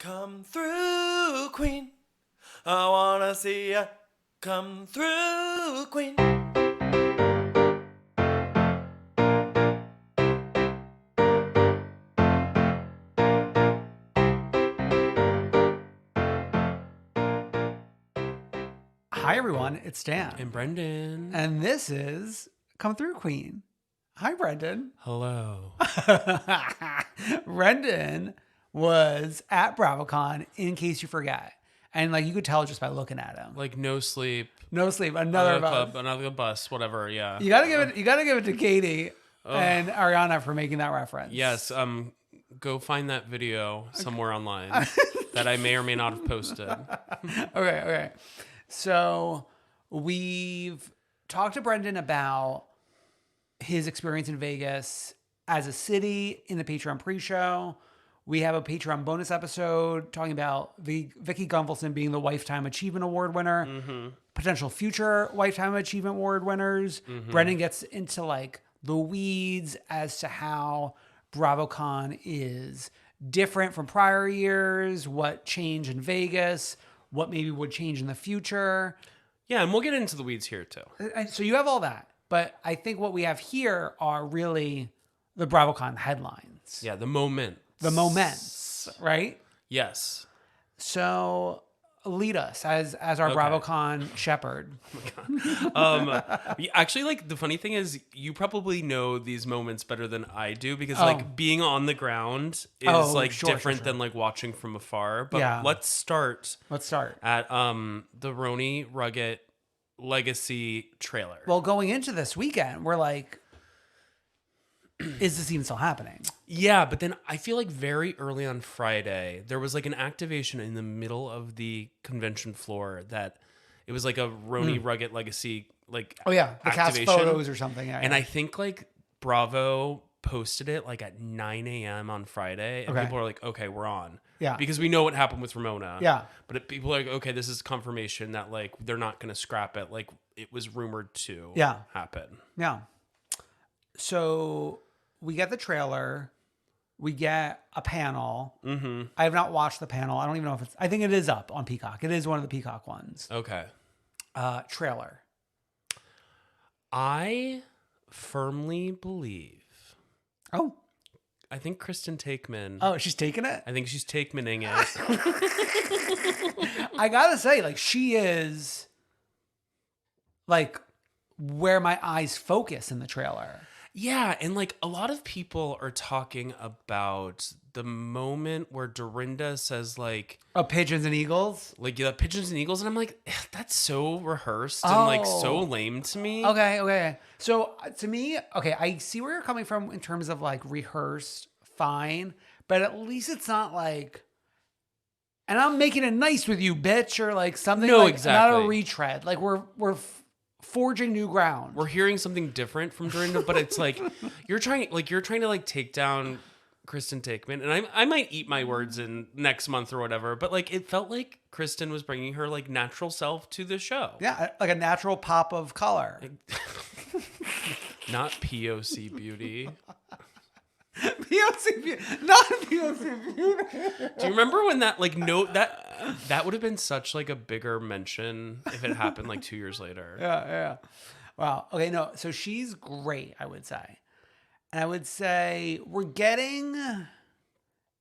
Come through, queen. I wanna see ya. Come through, queen. Hi, everyone. It's Dan. And Brendan. And this is Come Through Queen. Hi, Brendan. Hello. Brendan was at BravoCon, in case you forget. And like you could tell just by looking at him. Like no sleep. No sleep. Another club, another bus, whatever. Yeah. You gotta give it to Katie and Ariana for making that reference. Yes. Go find that video somewhere online that I may or may not have posted. Okay. So we've talked to Brendan about his experience in Vegas as a city in the Patreon pre-show. We have a Patreon bonus episode talking about Vicky Gunvalson being the Lifetime Achievement Award winner, potential future Lifetime Achievement Award winners. Brendan gets into like the weeds as to how BravoCon is different from prior years, what changed in Vegas, what maybe would change in the future. Yeah, and we'll get into the weeds here too. And so you have all that. But I think what we have here are really the BravoCon headlines. Yeah, the moments, right? Yes. So lead us as our BravoCon shepherd. Actually, like the funny thing is, you probably know these moments better than I do because like being on the ground is different than like watching from afar. But let's start at the Roni Ruggett Legacy trailer. Well, going into this weekend, we're like, is this even still happening? Yeah, but then I feel like very early on Friday, there was like an activation in the middle of the convention floor that it was like a Roni Ruggett Legacy like the activation. cast photos or something. And I think like Bravo posted it like at 9 a.m. on Friday, and people are like, okay, we're on. Yeah. Because we know what happened with Ramona. Yeah. But people are like, okay, this is confirmation that like they're not going to scrap it. Like it was rumored to happen. Yeah. So we get the trailer. We get a panel. Mm-hmm. I have not watched the panel. I don't even know if I think it is up on Peacock. It is one of the Peacock ones. Okay. Trailer. I firmly believe. Oh. I think Kristen Takeman. Oh, she's taking it? I think she's Takemaning it. I gotta say, like, she is like where my eyes focus in the trailer. Yeah, and like a lot of people are talking about the moment where Dorinda says like pigeons and eagles? Like pigeons and eagles, and I'm like, that's so rehearsed and like so lame to me. Okay. So to me, I see where you're coming from in terms of like rehearsed, fine, but at least it's not like, and I'm making it nice with you, bitch, or like something. No, like, exactly. Not a retread. Like we're forging new ground. We're hearing something different from Dorinda, but it's like you're trying to like take down Kristen Takeman, and I might eat my words in next month or whatever, but like it felt like Kristen was bringing her like natural self to the show. Yeah, like a natural pop of color. Not POC beauty. POC beauty, not POC beauty. Do you remember when that like that would have been such like a bigger mention if it happened like 2 years later? Yeah. Wow. Okay, no. So she's great, I would say. And I would say we're getting,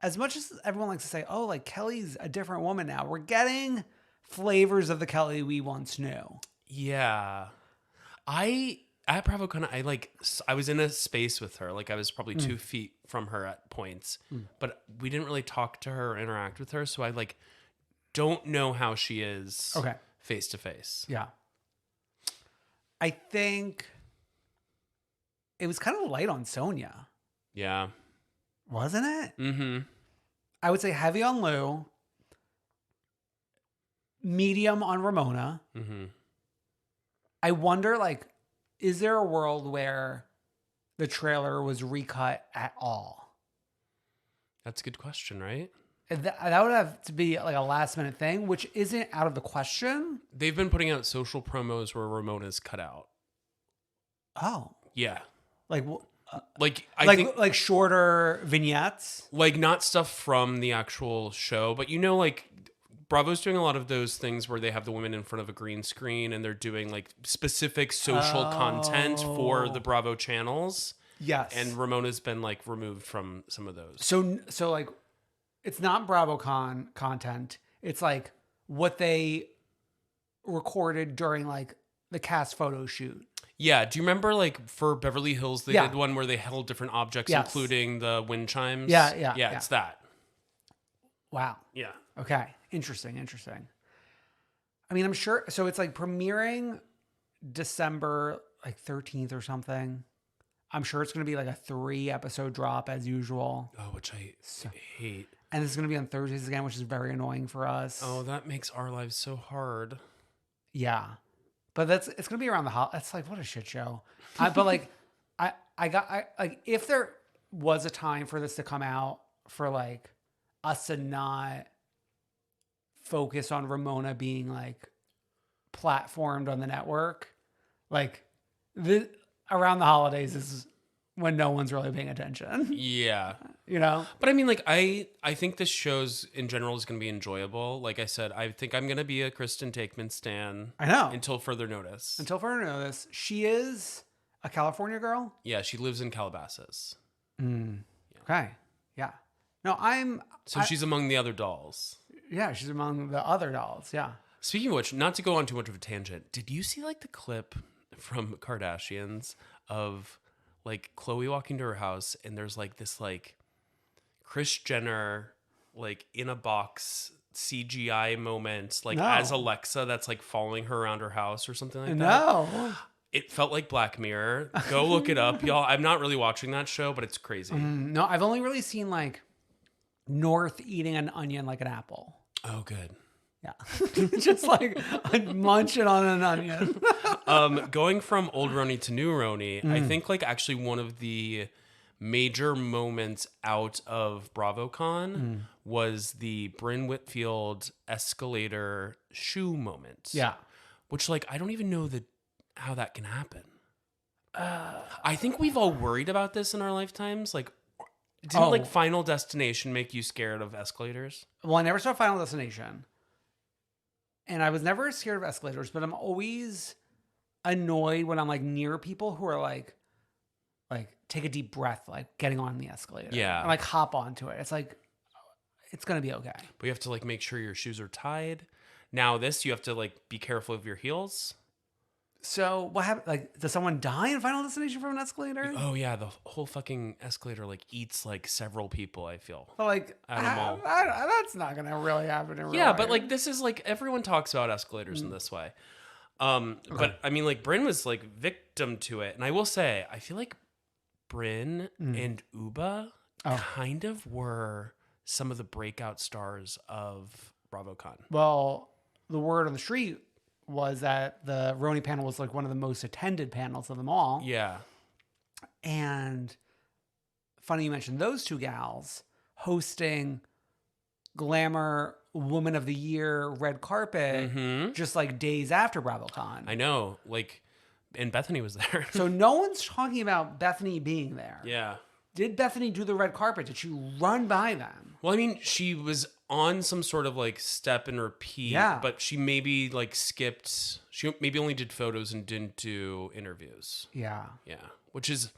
as much as everyone likes to say, oh, like Kelly's a different woman now, we're getting flavors of the Kelly we once knew. Yeah. At BravoCon, I was in a space with her. Like I was probably 2 feet from her at points, but we didn't really talk to her or interact with her. So I like don't know how she is face to face. Yeah. I think it was kind of light on Sonia. Yeah. Wasn't it? Mm-hmm. I would say heavy on Lou. Medium on Ramona. Mm-hmm. I wonder, like, is there a world where the trailer was recut at all? That's a good question, right? That would have to be like a last minute thing, which isn't out of the question. They've been putting out social promos where Ramona's cut out. Oh. Yeah. Like, Like I think like shorter vignettes. like not stuff from the actual show, but like Bravo's doing a lot of those things where they have the women in front of a green screen and they're doing like specific social content for the Bravo channels. Yes. And Ramona's been like removed from some of those. So like it's not BravoCon content. It's like what they recorded during like the cast photo shoot. Yeah. Do you remember like for Beverly Hills, they did one where they held different objects, Yes. including the wind chimes? Yeah. It's that. Wow. Yeah. Okay. Interesting. I mean, I'm sure. So it's like premiering December like 13th or something. I'm sure it's going to be like a 3-episode drop as usual. Oh, which I hate. And this is going to be on Thursdays again, which is very annoying for us. Oh, that makes our lives so hard. Yeah. But it's going to be around the It's like, what a shit show. But like, if there was a time for this to come out for like us to not focus on Ramona being like platformed on the network, like around the holidays is when no one's really paying attention. Yeah. But I mean, like, I think this show's in general is going to be enjoyable. Like I said, I think I'm going to be a Kristen Taekman stan. I know. Until further notice. She is a California girl? Yeah, she lives in Calabasas. Okay. Yeah. No, she's among the other dolls. Yeah, she's among the other dolls. Yeah. Speaking of which, not to go on too much of a tangent, did you see like the clip from Kardashians of like Khloe walking to her house and there's like this like Kris Jenner like in a box CGI moment like as Alexa that's like following her around her house or something like that? No. It felt like Black Mirror. Go look it up, y'all. I'm not really watching that show, but it's crazy. No, I've only really seen like North eating an onion like an apple. Oh, good. Yeah. Just like munching on an onion. Going from old Roni to new Roni, I think like actually one of the major moments out of BravoCon was the Bryn Whitfield escalator shoe moment. Yeah. Which like, I don't even know how that can happen. I think we've all worried about this in our lifetimes. Like, didn't like Final Destination make you scared of escalators? Well, I never saw Final Destination. And I was never scared of escalators, but I'm always annoyed when I'm like near people who are like take a deep breath, like getting on the escalator. Yeah. And like hop onto it. It's like, it's going to be okay. But you have to like make sure your shoes are tied. Now this, you have to like be careful of your heels. So what happened? Like, does someone die in Final Destination from an escalator? Oh yeah, the whole fucking escalator like eats like several people. I feel. But like, that's not gonna really happen in real life. But like this is like everyone talks about escalators in this way. But I mean, like Bryn was like victim to it, and I will say, I feel like Bryn and Uba kind of were some of the breakout stars of BravoCon. Well, the word on the street was that the Roni panel was like one of the most attended panels of them all. Yeah. And funny you mentioned those two gals hosting Glamour Woman of the Year red carpet just like days after BravoCon. I know. Like, and Bethany was there. So no one's talking about Bethany being there. Yeah. Did Bethany do the red carpet? Did she run by them? Well, I mean, she was on some sort of like step and repeat, but she maybe like skipped. She maybe only did photos and didn't do interviews. Yeah. Yeah. Which is,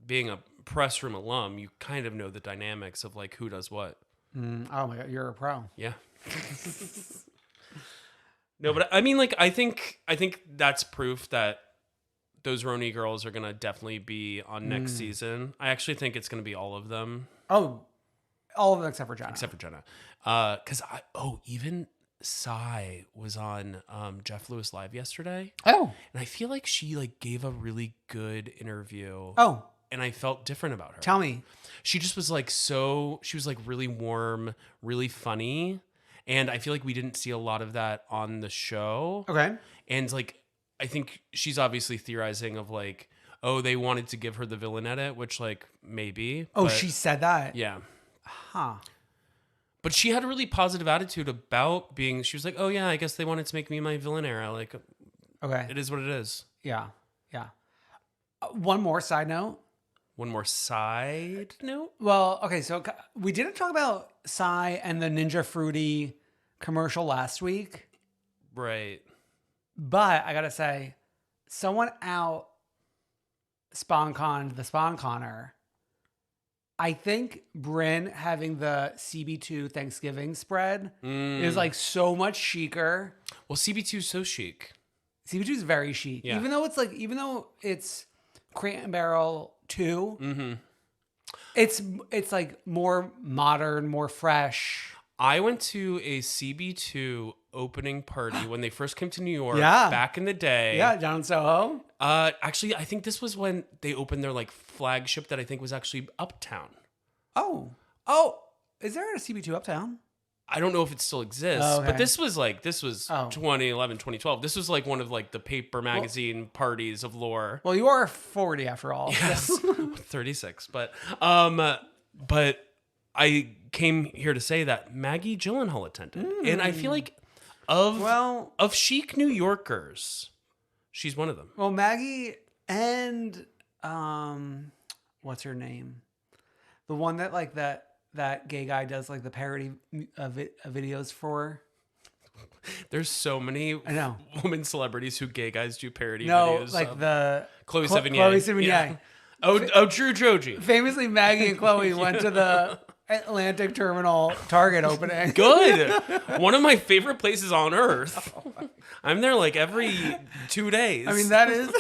being a press room alum, you kind of know the dynamics of like who does what. Oh my God, you're a pro. Yeah. No, but I mean, like, I think that's proof that those Roni girls are going to definitely be on next season. I actually think it's going to be all of them. Oh, all of them except for Jenna. Except for Jenna. Because even Sai was on Jeff Lewis Live yesterday. Oh. And I feel like she like gave a really good interview. Oh. And I felt different about her. Tell me. She just was like she was like really warm, really funny. And I feel like we didn't see a lot of that on the show. Okay. And like, I think she's obviously theorizing of like, oh, they wanted to give her the villain edit, which like maybe. Oh, but, she said that? Yeah. Huh. But she had a really positive attitude about being, she was like, oh yeah, I guess they wanted to make me my villain era. Like, okay. It is what it is. Yeah. Yeah. One more side note. one more side note. Well, okay, so we didn't talk about Psy and the Ninja Fruity commercial last week, Right. but I gotta say, someone out SpawnConned the SpawnConner. I think Bryn having the CB2 Thanksgiving spread is like so much chicer. Well, CB2 is so chic. CB2 is very chic. Yeah. Even though it's Crate and Barrel 2, it's like more modern, more fresh. I went to a CB2 opening party when they first came to New York Yeah. back in the day. Yeah, down in Soho. Actually, I think this was when they opened their like flagship that I think was actually Uptown. Oh, is there a CB2 Uptown? I don't know if it still exists, Oh, okay. but this was 2011, 2012. This was like one of like the paper magazine parties of lore. Well, you are 40 after all. Yes, 36. But I came here to say that Maggie Gyllenhaal attended, and I feel like of chic New Yorkers, she's one of them. Well, Maggie and what's her name? The one that like that gay guy does like the parody videos for. There's so many I know. women celebrities who gay guys do parody No, videos. like the Chloe Chloe Sevigny. Sevigny. Yeah. Oh, True Joji. Famously, Maggie and Chloe went to the Atlantic Terminal Target opening. Good. One of my favorite places on earth. I'm there like every 2 days. I mean, that is.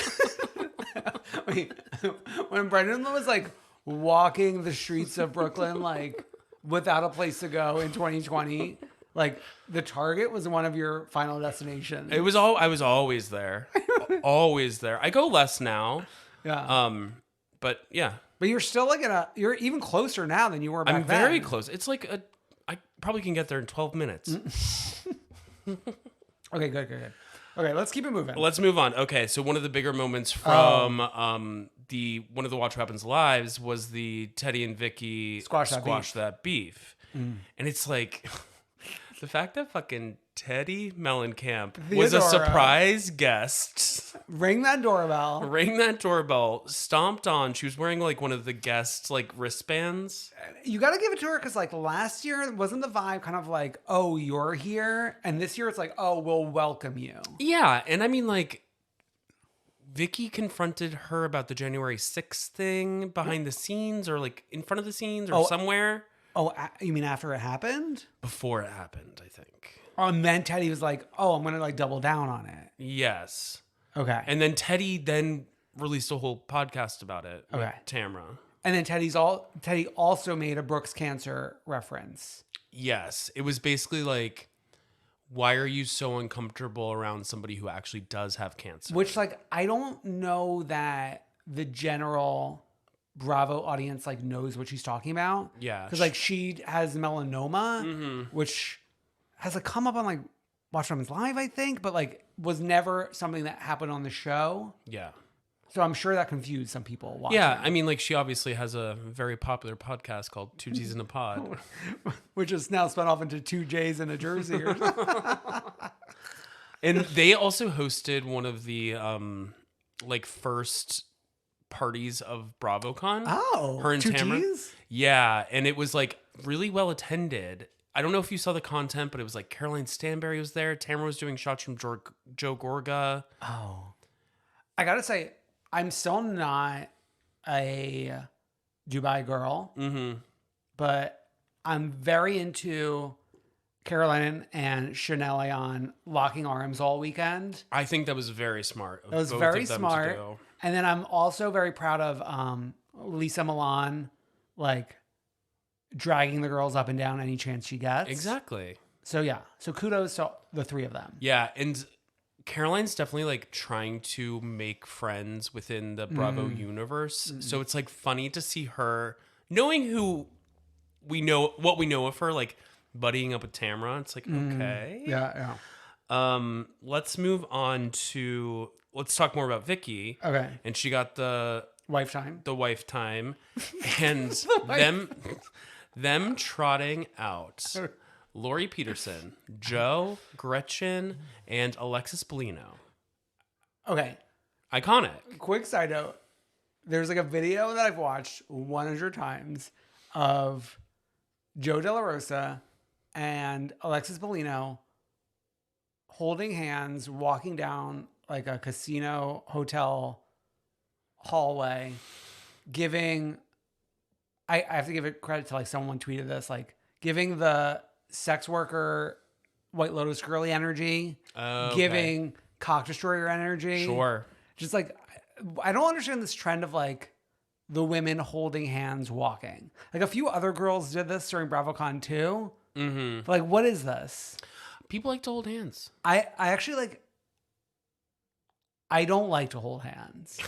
When Brendan was like walking the streets of Brooklyn, like without a place to go in 2020, like the Target was one of your final destinations. I was always there. Always there. I go less now. Yeah. But yeah. But you're still like you're even closer now than you were back then. I'm very close. It's like I probably can get there in 12 minutes. Okay, good. Okay, let's keep it moving. Let's move on. Okay, so one of the bigger moments from one of the Watch What Happens Lives was the Teddy and Vicky Squash that beef. And it's like the fact that fucking Teddy Mellencamp was a Theodora. surprise guest. Ring that doorbell. Ring that doorbell, stomped on. She was wearing like one of the guests' like wristbands. You got to give it to her because like last year wasn't the vibe kind of like, oh, you're here, and this year it's like, oh, we'll welcome you. Yeah, and I mean like Vicky confronted her about the January 6th thing behind the scenes or like in front of the scenes or somewhere. Oh, you mean after it happened? Before it happened, I think. And then Teddy was like, oh, I'm going to like double down on it. Yes. Okay. And then Teddy then released a whole podcast about it with Okay. Tamra. And then Teddy also made a Brooks Cancer reference. Yes. It was basically like, why are you so uncomfortable around somebody who actually does have cancer? Which like, I don't know that the general Bravo audience like knows what she's talking about. Yeah. Because like she has melanoma, which has like come up on like Watch What Happens Live, I think, but like was never something that happened on the show. Yeah. So I'm sure that confused some people watching. Yeah. I mean, like she obviously has a very popular podcast called Two G's in a Pod. Which is now spun off into 2 J's and a jersey. Or And they also hosted one of the like first parties of BravoCon. Oh, her and 2 Tamra. G's? Yeah, and it was like really well attended. I don't know if you saw the content, but it was like Caroline Stanberry was there. Tamra was doing shots from Joe Gorga. Oh. I gotta say, I'm still not a Dubai girl, but I'm very into Caroline and Chanel Ayan locking arms all weekend. I think that was very smart. It was very smart. And then I'm also very proud of Lisa Milan, like dragging the girls up and down any chance she gets. Exactly. So yeah. So kudos to the three of them. Yeah, and Caroline's definitely like trying to make friends within the Bravo universe. So it's like funny to see her knowing who we know, what we know of her, like buddying up with Tamra. It's like, okay. Yeah. Let's move on to, let's talk more about Vicky. Okay. And she got the Wife time. wife time and them trotting out Lori Peterson, Joe, Gretchen, and Alexis Bellino. Okay. Iconic. Quick side note. there's like a video that I've watched 100 times of Joe De La Rosa and Alexis Bellino holding hands, walking down like a casino hotel hallway, giving, I have to give it credit to like someone tweeted this, like giving the sex worker White Lotus girly energy, giving cock destroyer energy. Sure. Just like, I don't understand this trend of like the women holding hands walking. Like a few other girls did this during BravoCon too. Mm-hmm. But like, what is this? People like to hold hands. I actually like, I don't like to hold hands.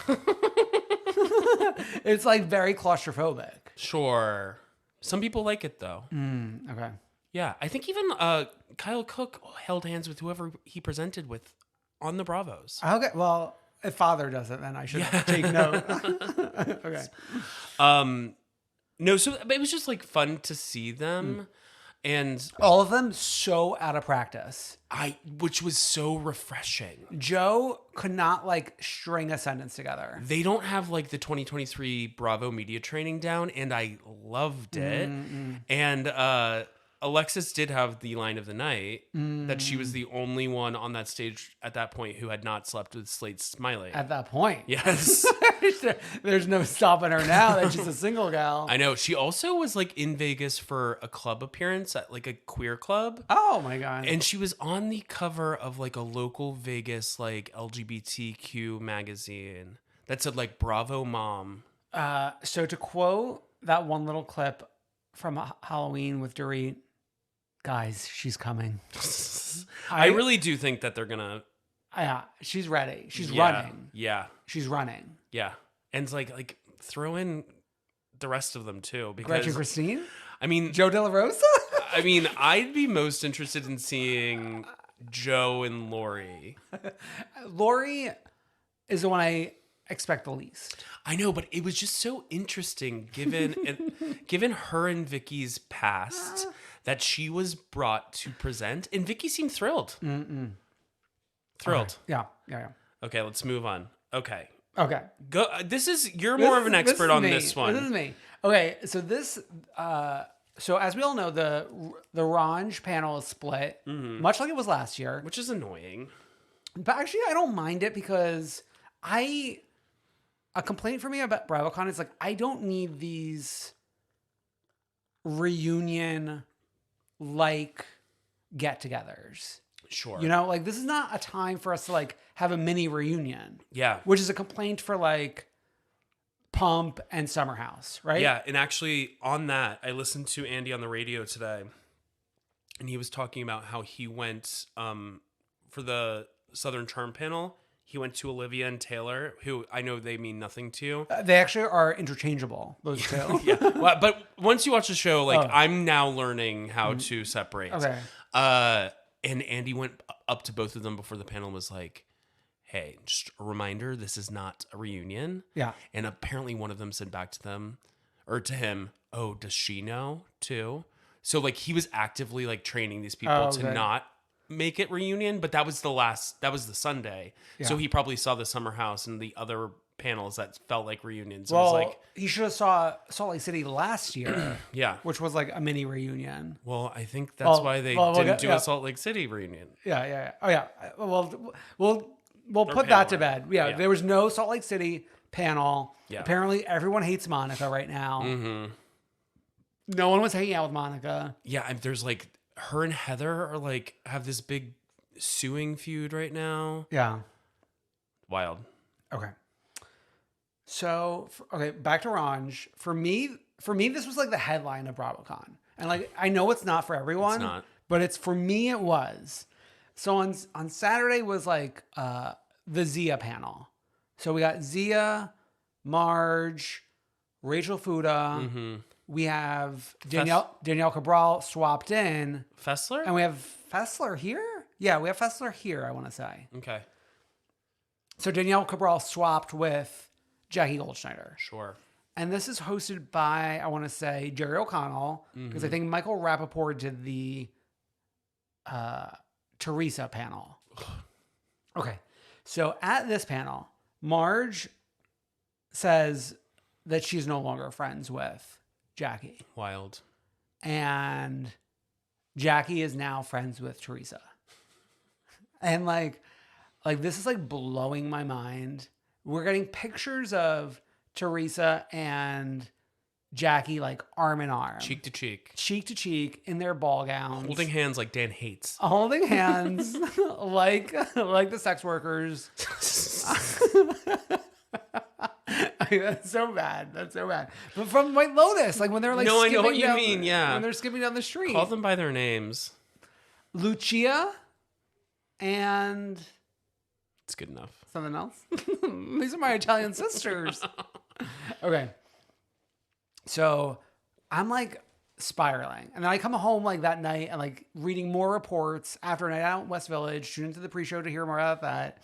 It's like very claustrophobic. Sure. Some people like it though. Okay. Yeah. I think even Kyle Cook held hands with whoever he presented with on the Bravos. Okay. Well, if Father does it, then I should take note. Okay. No, so it was just like fun to see them. And all of them so out of practice. Which was so refreshing. Joe could not like string a sentence together. They don't have like the 2023 Bravo media training down, and I loved it. And Alexis did have the line of the night that she was the only one on that stage at that point who had not slept with Slate Smiley. At that point. Yes. There's no stopping her now that she's a single gal. I know. She also was like in Vegas for a club appearance at like a queer club. Oh my God. And she was on the cover of like a local Vegas like LGBTQ magazine that said like Bravo Mom. So to quote that one little clip from Halloween with Dorit, guys, she's coming. I really do think that they're gonna. Yeah, she's ready. She's running. Yeah, she's running. Yeah, and it's like throw in the rest of them too. Because Gretchen Christine. I mean, Joe De La Rosa. I mean, I'd be most interested in seeing Joe and Lori. Lori is the one I expect the least. I know, but it was just so interesting given her and Vicky's past that she was brought to present, and Vicky seemed thrilled. Thrilled. Okay. Yeah. Okay, let's move on. Okay. Go. You're more of an expert on this one. This is me. Okay, so this. So as we all know, the RHOM panel is split, much like it was last year, which is annoying. But actually, I don't mind it because a complaint for me about BravoCon is like, I don't need these reunion like get-togethers. Sure. You know, like this is not a time for us to like have a mini reunion. Yeah. Which is a complaint for like Pump and Summer House, right? Yeah. And actually on that, I listened to Andy on the radio today and he was talking about how he went for the Southern Charm panel. He went to Olivia and Taylor, who I know they mean nothing to you. They actually are interchangeable, those two. Yeah. Well, but once you watch the show, like I'm now learning how to separate. Okay. And Andy went up to both of them before the panel and was like, hey, just a reminder, this is not a reunion. Yeah. And apparently one of them said back to them, or to him, oh, does she know too? So like he was actively like training these people to not make it reunion, but that was the Sunday. Yeah. So he probably saw the Summer House and the other panels that felt like reunions. So well, it was like, he should have saw Salt Lake City last year. Yeah. Which was like a mini reunion. Well, I think that's why they didn't do a Salt Lake City reunion. Yeah. Oh yeah. Well, we'll put that to bed. Yeah. There was no Salt Lake City panel. Yeah. Apparently everyone hates Monica right now. Mm-hmm. No one was hanging out with Monica. Yeah. There's like, her and Heather are like have this big suing feud right now. Yeah. Wild. Okay. So, back to Ranj. For me, this was like the headline of BravoCon. And like, I know it's not for everyone, it's not. But it's for me, it was. So on Saturday was like the Zia panel. So we got Zia, Marge, Rachel Fuda. Mm-hmm. We have Danielle Cabral swapped in. Fessler? And we have Fessler here? Yeah, we have Fessler here, I want to say. Okay. So Danielle Cabral swapped with Jackie Goldschneider. Sure. And this is hosted by, I want to say, Jerry O'Connell, because I think Michael Rappaport did the Teresa panel. Okay. So at this panel, Marge says that she's no longer friends with Jackie. Wild. And Jackie is now friends with Teresa. And like this is like blowing my mind. We're getting pictures of Teresa and Jackie like arm in arm. Cheek to cheek. Cheek to cheek in their ball gowns. Holding hands like Dan hates. Holding hands like the sex workers. That's so bad. That's so bad. But from White Lotus, like when they're like No, I skipping know what you down, mean, yeah. when they're skipping down the street. Call them by their names. Lucia and It's good enough. something else. These are my Italian sisters. Okay. So I'm like spiraling. And then I come home like that night and like reading more reports after a night out in West Village, tune into the pre-show to hear more about that.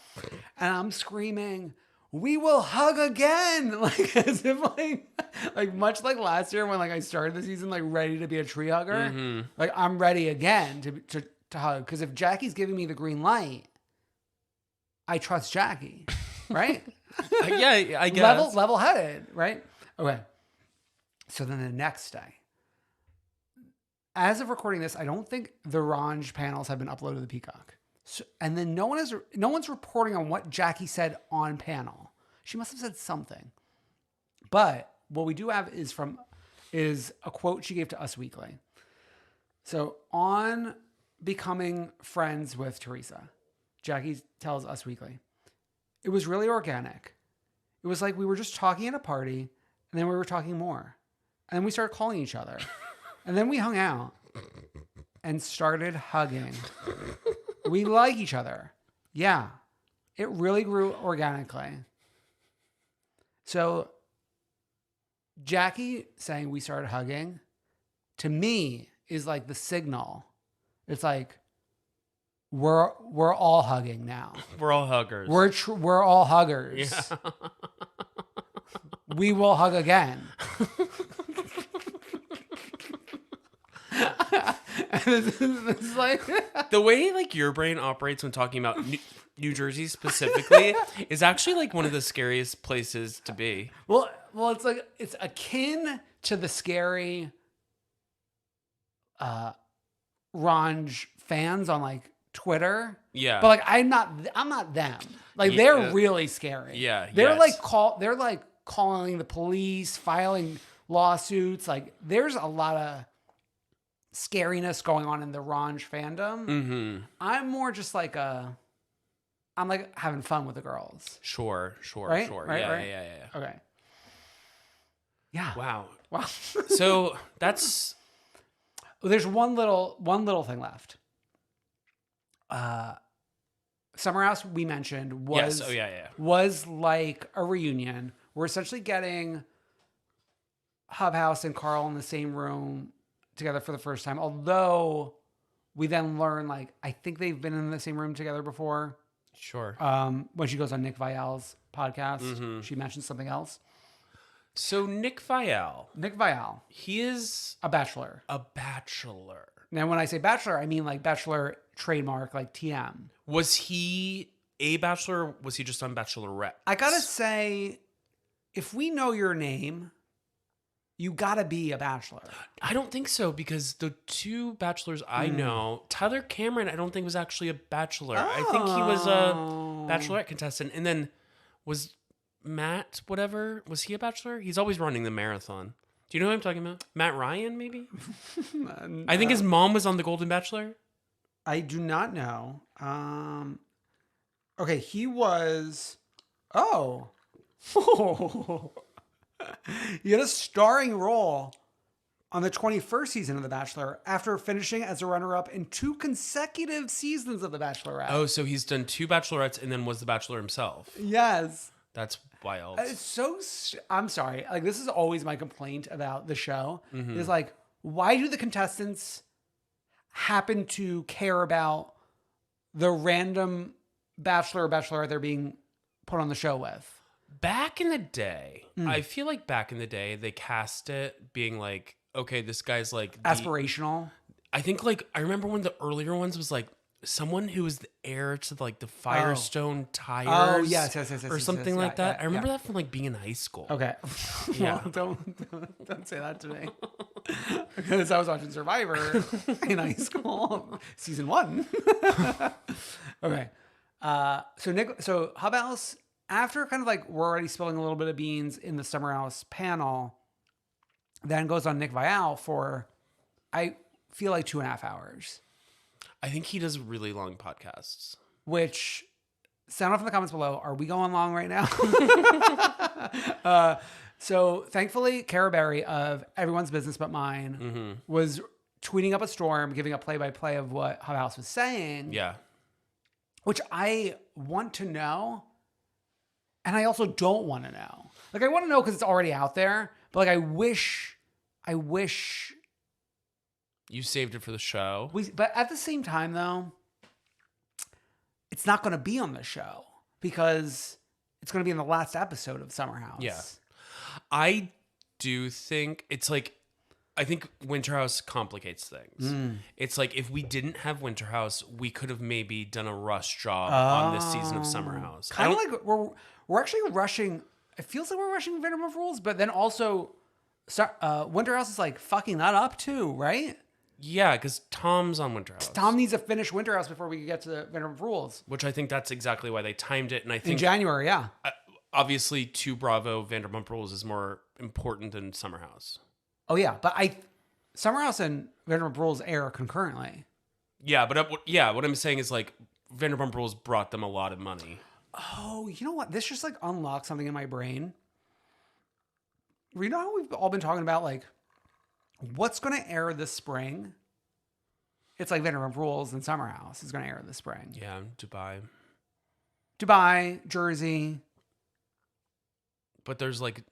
And I'm screaming, we will hug again. Like as if like much like last year when like I started the season like ready to be a tree hugger. Mm-hmm. Like I'm ready again to hug. Because if Jackie's giving me the green light, I trust Jackie. Right? Yeah, I guess. Level headed, right? Okay. So then the next day, as of recording this, I don't think the RHOM panels have been uploaded to the Peacock. So, and then no one's reporting on what Jackie said on panel. She must have said something. But what we do have is a quote she gave to Us Weekly. So on becoming friends with Teresa, Jackie tells Us Weekly, it was really organic. It was like we were just talking at a party, and then we were talking more. And then we started calling each other. And then we hung out and started hugging. We like each other. Yeah. It really grew organically. So Jackie saying we started hugging, to me, is like the signal. It's like, we're all hugging now. We're all huggers. We're all huggers. Yeah. We will hug again. This is like the way like your brain operates when talking about New Jersey specifically is actually like one of the scariest places to be. well, it's like it's akin to the scary Ranj fans on like Twitter. Yeah. But like I'm not them. Like they're really scary. Yeah. They're yes. they're like calling the police, filing lawsuits. Like there's a lot of scariness going on in the Ranj fandom. Mm-hmm. I'm more just like I'm like having fun with the girls. Sure. Right? Sure. Right, yeah, right. yeah. Okay. Yeah. Wow. Wow. So that's There's one little thing left. Summer House we mentioned was yes. Oh yeah. was like a reunion. We're essentially getting Hubhouse and Carl in the same room together for the first time. Although we then learn like I think they've been in the same room together before. Sure. When she goes on Nick Vial's podcast, she mentions something else. So Nick Vial, he is A bachelor. a bachelor. Now, when I say bachelor, I mean like bachelor trademark, like TM. Was he a bachelor? Or was he just on Bachelorette? I gotta say, if we know your name, you gotta be a bachelor. I don't think so because the two bachelors I know, Tyler Cameron, I don't think was actually a bachelor. I think he was a Bachelorette contestant. And then was Matt, whatever, was he a bachelor? He's always running the marathon. Do you know who I'm talking about? Matt Ryan, maybe? I think his mom was on The Golden Bachelor. I do not know. Okay, he was. Oh. He had a starring role on the 21st season of The Bachelor after finishing as a runner-up in 2 consecutive seasons of The Bachelorette. Oh, so he's done 2 Bachelorettes and then was the Bachelor himself. Yes. That's wild. It's so. I'm sorry. Like, this is always my complaint about the show. Is like, why do the contestants happen to care about the random bachelor or bachelorette they're being put on the show with? Back in the day, I feel like back in the day, they cast it being like, okay, this guy's like Aspirational. I think like, I remember one of the earlier ones was like, someone who was the heir to like the Firestone tires. Oh, yes, or something yes, like yeah, that. yeah, I remember yeah. that from like being in high school. Okay. Yeah. Well, don't say that to me. Because I was watching Survivor in high school, season 1. Okay. So Hub House, after kind of like we're already spilling a little bit of beans in the Summer House panel, then goes on Nick Viall for, I feel like 2.5 hours. I think he does really long podcasts. Which, sound off in the comments below. Are we going long right now? So thankfully, Cara Berry of Everyone's Business But Mine was tweeting up a storm, giving a play-by-play of what Hub House was saying. Yeah. Which I want to know, and I also don't want to know. Like, I want to know because it's already out there, but like, I wish You saved it for the show. but at the same time, though, it's not going to be on the show because it's going to be in the last episode of Summer House. Yeah. I do think it's like, I think WinterHouse complicates things. It's like if we didn't have WinterHouse, we could have maybe done a rush job on this season of Summer House. Kind of like we're actually rushing. It feels like we're rushing Vanderpump Rules, but then also WinterHouse is like fucking that up too, right? Yeah, because Tom's on WinterHouse. Tom needs to finish WinterHouse before we can get to Vanderpump Rules. Which I think that's exactly why they timed it. And I think In January, yeah. Obviously, to Bravo, Vanderpump Rules is more important than Summer House. Oh yeah, but Summer House and Vanderpump Rules air concurrently. Yeah, but what I'm saying is like Vanderpump Rules brought them a lot of money. Oh, you know what? This just like unlocked something in my brain. You know how we've all been talking about like what's going to air this spring? It's like Vanderpump Rules and Summer House is going to air this spring. Yeah, Dubai, Jersey. But there's like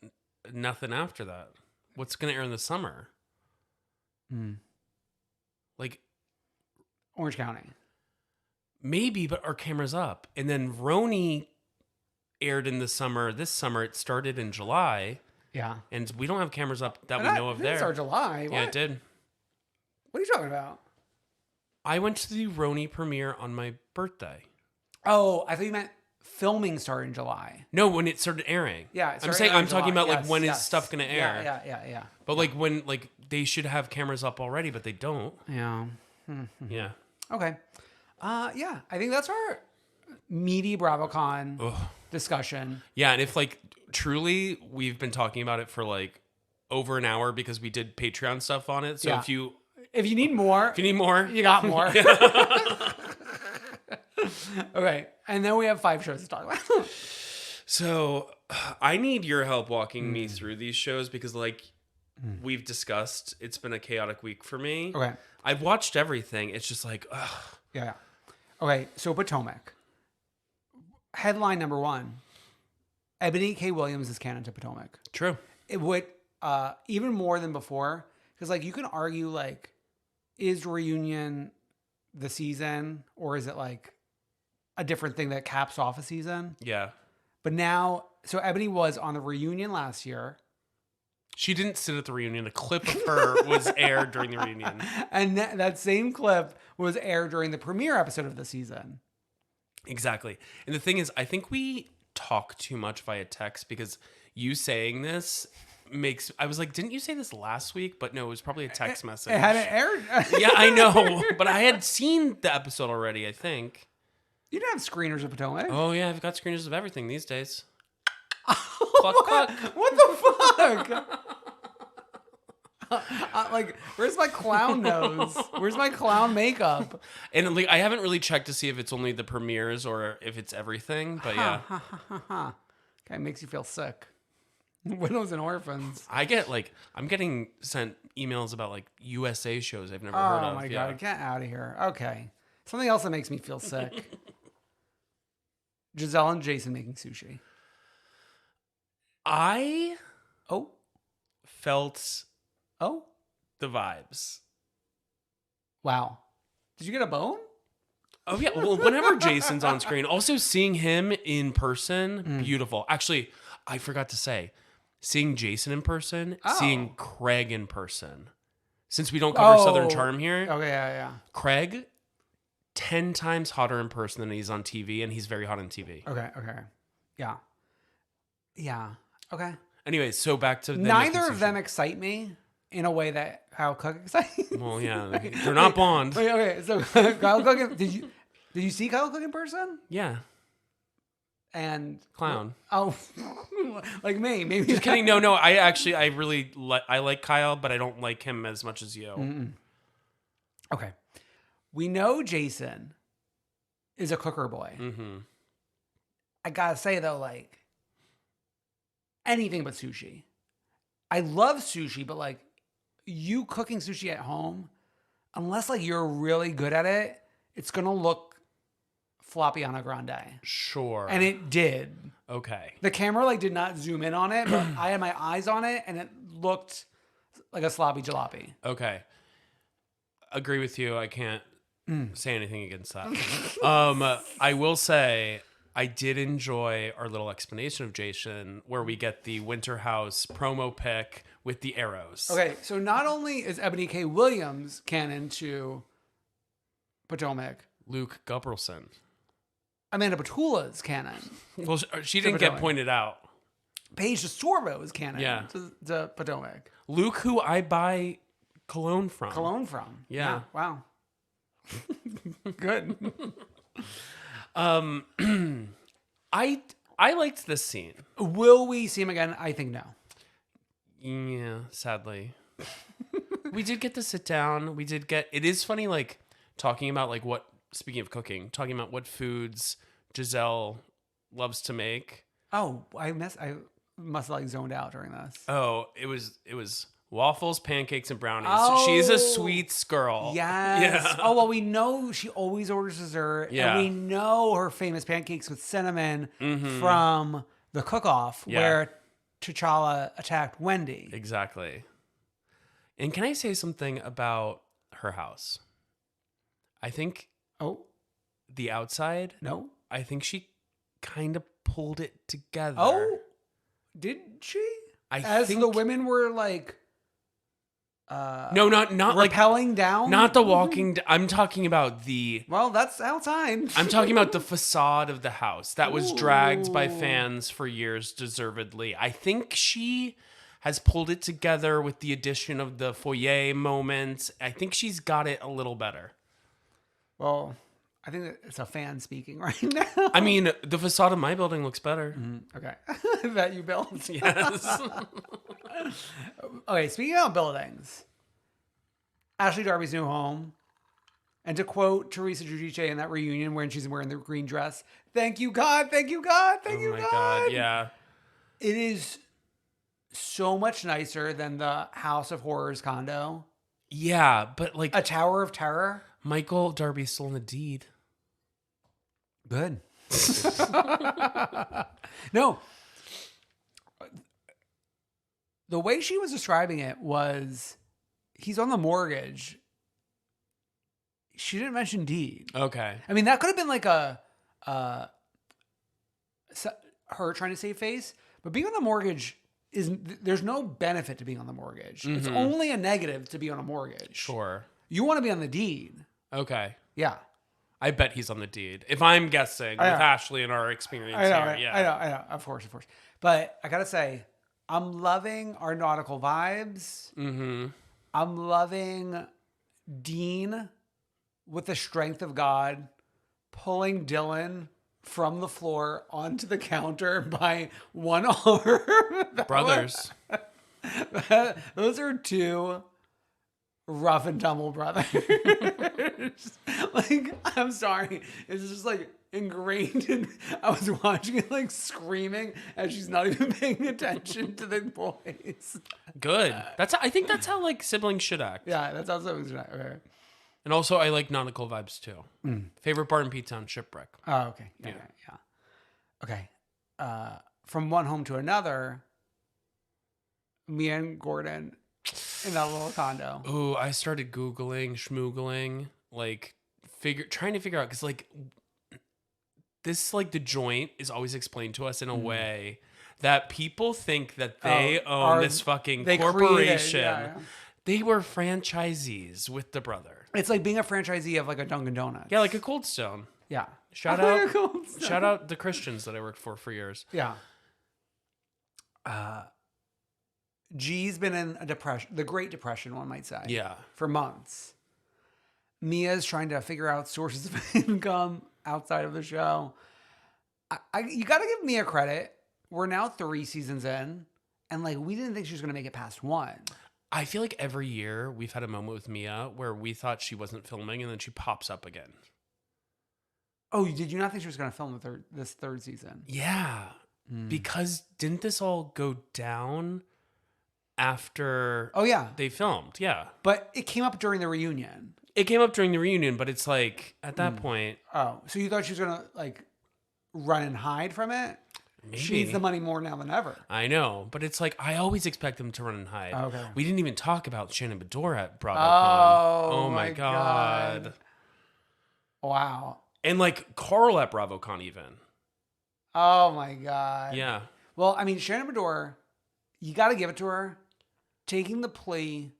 nothing after that. What's going to air in the summer? Like Orange County. Maybe, but our camera's up. And then Roni aired in the summer. This summer, it started in July. Yeah. And we don't have cameras up that we know of there. It's our July. Yeah, it did. What are you talking about? I went to the Roni premiere on my birthday. Oh, I thought you meant filming started in July. No, when it started airing. Yeah, I'm talking about like when is stuff gonna air? Yeah. But like when like they should have cameras up already, but they don't. Yeah. Yeah. Okay. Yeah, I think that's our meaty BravoCon discussion. Yeah, and if like truly we've been talking about it for like over an hour because we did Patreon stuff on it. So Yeah. if you need more, you got more. Okay, and then we have 5 shows to talk about. So I need your help walking me through these shows because like we've discussed, it's been a chaotic week for me. Okay. I've watched everything. It's just like, ugh. Yeah. Okay, so Potomac. Headline number 1. Ebony K. Williams is canon to Potomac. True. It would, even more than before, because like you can argue like, is reunion the season or is it like a different thing that caps off a season? Yeah. But now, so Ebony was on the reunion last year. She didn't sit at the reunion. A clip of her was aired during the reunion. And that same clip was aired during the premiere episode of the season. Exactly. And the thing is, I think we talk too much via text because you saying this makes... I was like, didn't you say this last week? But no, it was probably a text message. It hadn't aired. Yeah, I know. But I had seen the episode already, I think. You don't have screeners of Potomac. Oh, yeah. I've got screeners of everything these days. Cluck, cluck. What the fuck? Like, where's my clown nose? Where's my clown makeup? And like, I haven't really checked to see if it's only the premieres or if it's everything. But yeah. Okay, makes you feel sick. Widows and orphans. I get like, I'm getting sent emails about like USA shows I've never heard of. Oh my God, get out of here. Okay. Something else that makes me feel sick. Giselle and Jason making sushi. I Oh. felt Oh. the vibes. Wow. Did you get a bone? Oh yeah. Well, whenever Jason's on screen, also seeing him in person, beautiful. Actually, I forgot to say, seeing Jason in person, seeing Craig in person. Since we don't cover Southern Charm here, Okay, yeah. Craig 10 times hotter in person than he's on TV, and he's very hot on TV. Okay. Yeah. Okay. Anyway, so back to them Neither making of sushi. them excite me in a way that Kyle Cook excites. Well, yeah, they're not blonde. Wait, okay, so Kyle Cook, did you see Kyle Cook in person? Yeah, And clown. oh, like me, maybe. Just kidding. No. I really I like Kyle, but I don't like him as much as you. Mm-mm. Okay, we know Jason is a cooker boy. Mm-hmm. I gotta say though, like anything but sushi. I love sushi, but like you cooking sushi at home, unless like you're really good at it, it's gonna look floppy on a grande. Sure. And it did. Okay. The camera like did not zoom in on it, but I had my eyes on it and it looked like a sloppy jalopy. Okay. Agree with you. I can't say anything against that. I will say I did enjoy our little explanation of Jason where we get the WinterHouse promo pic with the arrows. Okay, so not only is Ebony K. Williams canon to Potomac, Luke Gubberson. Amanda Petula's canon. Well, she didn't get Potomac. pointed out. Paige DeSorbo is canon Yeah. to Potomac. Luke, who I buy cologne from. Cologne from. Yeah. Wow. Good. I liked this scene. Will we see him again? I think no. Yeah, sadly. We did get to sit down. It is funny, like, talking about, like, speaking of cooking, talking about what foods Giselle loves to make. Oh, I must have like zoned out during this. Oh, it was waffles, pancakes, and brownies. Oh. She's a sweets girl. Yes. Yeah. Oh, well, we know she always orders dessert. Yeah. And we know her famous pancakes with cinnamon from the cook-off Yeah. where T'Challa attacked Wendy. Exactly. And can I say something about her house? I think Oh, the outside, no. I think she kind of pulled it together. Oh, did she? As think the women were like no, not like rappelling down? not the walking. I'm talking about Well, that's outside. I'm talking about the facade of the house that was dragged by Ooh. fans for years, deservedly. I think she has pulled it together with the addition of the foyer moments. I think she's got it a little better. Well, I think that it's a fan speaking right now. I mean, the facade of my building looks better. Okay. That you built. Yes. Okay, speaking of buildings, Ashley Darby's new home. And to quote Teresa Giudice in that reunion when she's wearing the green dress, thank you, God, thank you, God, thank you, Oh my God. God, yeah. It is so much nicer than the House of Horrors condo. Yeah, but like A Tower of Terror. Michael Darby's still in the deed. Good. No. The way she was describing it was he's on the mortgage. She didn't mention deed. Okay. I mean, that could have been like her trying to save face, but being on the mortgage there's no benefit to being on the mortgage. It's only a negative to be on a mortgage. Sure. You want to be on the deed. Okay. Yeah. I bet he's on the deed. If I'm guessing with Ashley and our experience I know, here. right? Yeah. I know. Of course. But I gotta say, I'm loving our nautical vibes. Mm-hmm. I'm loving Dean with the strength of God pulling Dylan from the floor onto the counter by one arm. Brothers. Those are two rough and tumble brothers. Like, I'm sorry. It's just like ingrained in. I was watching it like screaming as she's not even paying attention to the boys. Good. I think that's how like siblings should act. Yeah, that's also okay. And also I like nautical vibes too. Favorite bar in P-Town, Shipwreck. Oh, okay. Yeah. Okay. From one home to another, me and Gordon in that little condo. Ooh, I started Googling, schmoogling, like trying to figure out, because like this, like the joint is always explained to us in a way that people think that they own this fucking corporation. Yeah. They were franchisees with the brother. It's like being a franchisee of like a Dunkin' Donuts. Yeah, like a Cold Stone. Yeah. Shout out the Christians that I worked for years. Yeah. G's been in a depression, the Great Depression, one might say. Yeah. For months. Mia's trying to figure out sources of income outside of the show. You got to give Mia credit. We're now 3 seasons in, and like we didn't think she was going to make it past 1. I feel like every year we've had a moment with Mia where we thought she wasn't filming, and then she pops up again. Oh, did you not think she was going to film this third season? Yeah. Because didn't this all go down after they filmed? Yeah. But it came up during the reunion. It came up during the reunion, but it's like at that point. Oh, so you thought she was going to like run and hide from it? Maybe. She needs the money more now than ever. I know, but it's like I always expect them to run and hide. Okay. We didn't even talk about Shannon Bedore at BravoCon. Oh my God. Wow. And like Carl at BravoCon even. Oh my God. Yeah. Well, I mean, Shannon Bedore, you got to give it to her. Taking the plea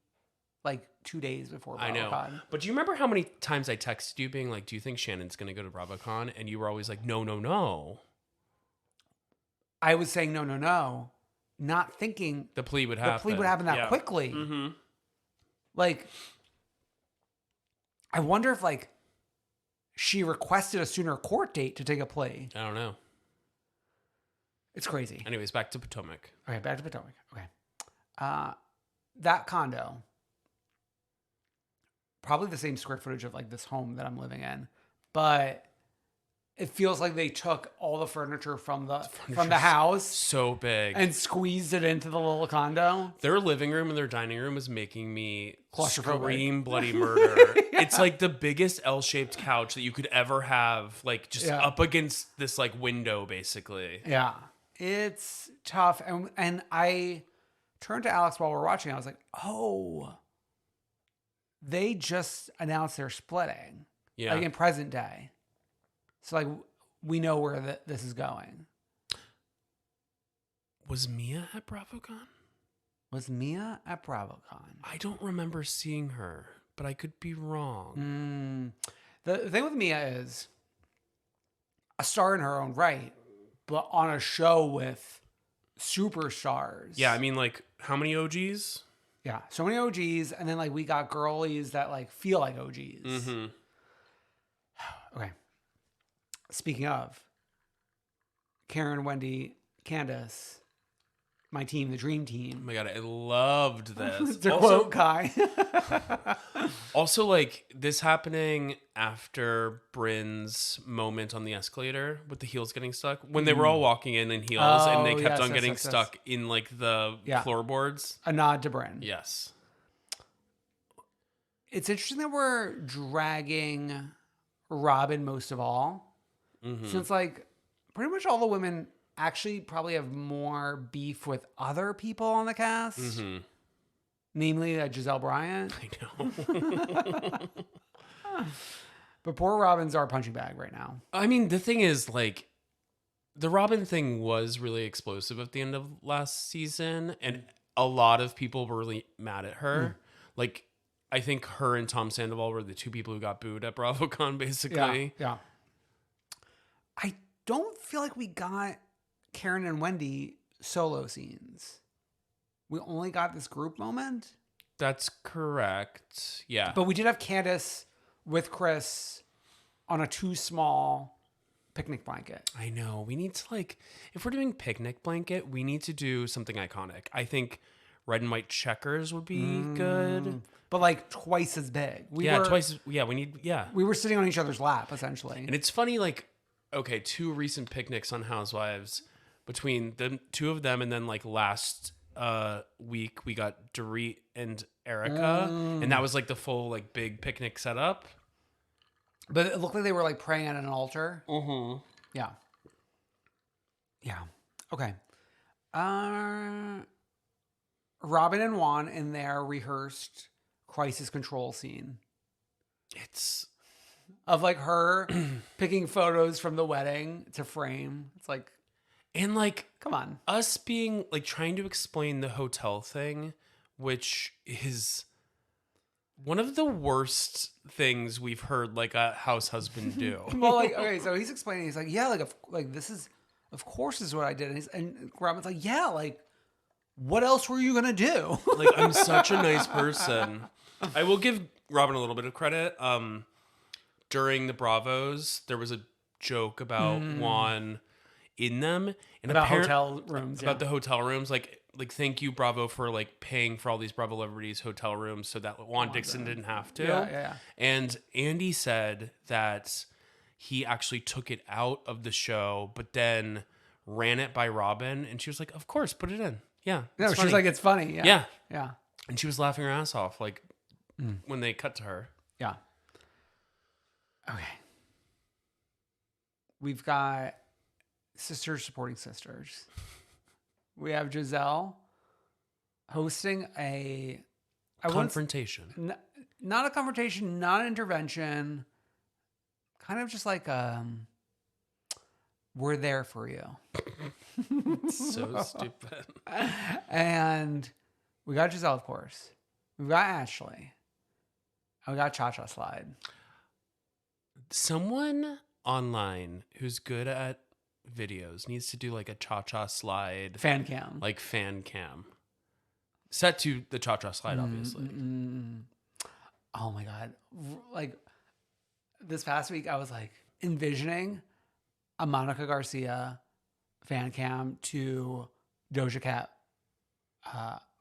like 2 days before BravoCon. I know. But do you remember how many times I texted you being like, do you think Shannon's going to go to BravoCon? And you were always like, no, no, no. I was saying no, not thinking the plea would happen. that quickly. Mm-hmm. Like, I wonder if like she requested a sooner court date to take a plea. I don't know. It's crazy. Anyways, back to Potomac. Okay, back to Potomac. Okay. That condo, probably the same square footage of like this home that I'm living in, but it feels like they took all the furniture from the house so big and squeezed it into the little condo. Their living room and their dining room is making me claustrophobic. Scream bloody murder. Yeah. It's like the biggest L-shaped couch that you could ever have, like just up against this like window, basically. Yeah, it's tough. And I turned to Alex while we're watching. I was like, oh, they just announced they're splitting. Yeah, like in present day. So, like, we know where this is going. Was Mia at BravoCon? Was Mia at BravoCon? I don't remember seeing her, but I could be wrong. The thing with Mia is a star in her own right, but on a show with superstars. Yeah, I mean, like, how many OGs? Yeah, so many OGs, and then, like, we got girlies that, like, feel like OGs. Mm-hmm. Okay. Speaking of, Karen, Wendy, Candace, my team, the dream team. Oh my God, I loved this. To quote Kai. Also, like, this happening after Bryn's moment on the escalator with the heels getting stuck. When they were all walking in heels and they kept on getting stuck in, like, the floorboards. A nod to Bryn. Yes. It's interesting that we're dragging Robin most of all. Mm-hmm. Since like pretty much all the women actually probably have more beef with other people on the cast. Mm-hmm. Namely Giselle Bryant. I know. But poor Robin's our punching bag right now. I mean, the thing is, like, the Robin thing was really explosive at the end of last season. And a lot of people were really mad at her. Like, I think her and Tom Sandoval were the 2 people who got booed at BravoCon, basically. Yeah. I don't feel like we got Karen and Wendy solo scenes. We only got this group moment. That's correct. Yeah. But we did have Candace with Chris on a too small picnic blanket. I know. We need to, like, if we're doing picnic blanket, we need to do something iconic. I think red and white checkers would be good. But like twice as big. We were sitting on each other's lap, essentially. And it's funny, like, okay, 2 recent picnics on Housewives between the 2 of them, and then like last week we got Dorit and Erica, and that was like the full like big picnic setup. But it looked like they were like praying at an altar. Mm-hmm. Yeah. Okay. Robin and Juan in their rehearsed crisis control scene. It's of like her picking photos from the wedding to frame. It's like, and like, come on, us being like trying to explain the hotel thing, which is One of the worst things we've heard like a house husband do. Well, like, okay, so he's explaining. He's like, yeah, like this is, of course, is what I did. And Robin's like, yeah, like, what else were you gonna do? Like, I'm such a nice person. I will give Robin a little bit of credit. During the Bravos, there was a joke about Juan in them, and About hotel rooms. about the hotel rooms. Like thank you, Bravo, for like paying for all these Bravo celebrities' hotel rooms so that Juan Dixon didn't have to. Yeah. And Andy said that he actually took it out of the show, but then ran it by Robin, and she was like, "Of course, put it in." Yeah. No, she's like, it's funny. Yeah. Yeah. And she was laughing her ass off, like when they cut to her. Yeah. Okay. We've got sisters supporting sisters. We have Giselle hosting a Confrontation. not a confrontation, not an intervention. Kind of just like we're there for you. So stupid. And we got Giselle, of course. We've got Ashley. And we got Cha-Cha Slide. Someone online who's good at videos needs to do like a cha-cha slide Fan cam. like fan cam set to the cha-cha slide, obviously. Oh my God. Like this past week, I was like envisioning a Monica Garcia fan cam to Doja Cat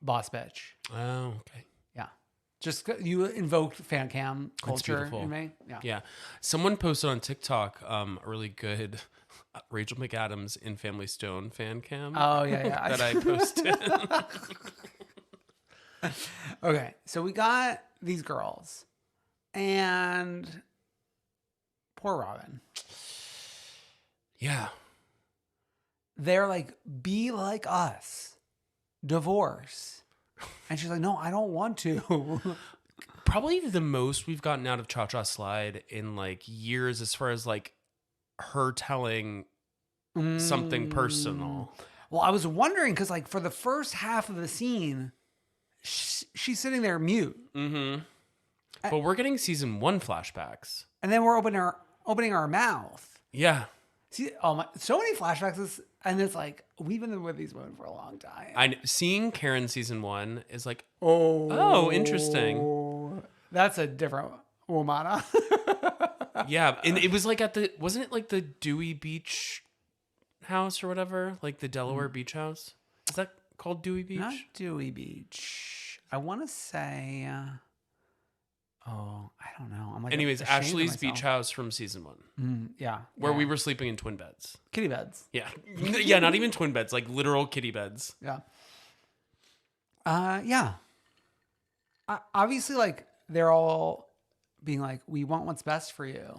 Boss Bitch. Oh, okay. Yeah. Just you invoked fan cam That's culture beautiful. in me. Yeah. Someone posted on TikTok a really good Rachel McAdams in Family Stone fan cam Oh, yeah. that I posted. Okay. So we got these girls and poor Robin. Yeah. They're like, be like us. Divorce. And she's like, no, I don't want to. Probably the most we've gotten out of Cha-Cha Slide in like years as far as like her telling something personal. Well, I was wondering because like for the first half of the scene, she's sitting there mute. Mm-hmm. But we're getting season 1 flashbacks. And then we're opening our mouth. Yeah. See, so many flashbacks. And it's like, we've been with these women for a long time. Seeing Karen season 1 is like, oh, interesting. That's a different woman. Yeah. And it was like wasn't it like the Dewey Beach house or whatever? Like the Delaware Beach house? Is that called Dewey Beach? Not Dewey Beach. I want to say, I don't know. I'm like, anyways, ashamed of Ashley's myself. beach house from season 1. Yeah. Where we were sleeping in twin beds. kitty beds. Yeah. Yeah, not even twin beds, like literal kitty beds. Yeah. Yeah. Obviously, like, they're all being like, we want what's best for you.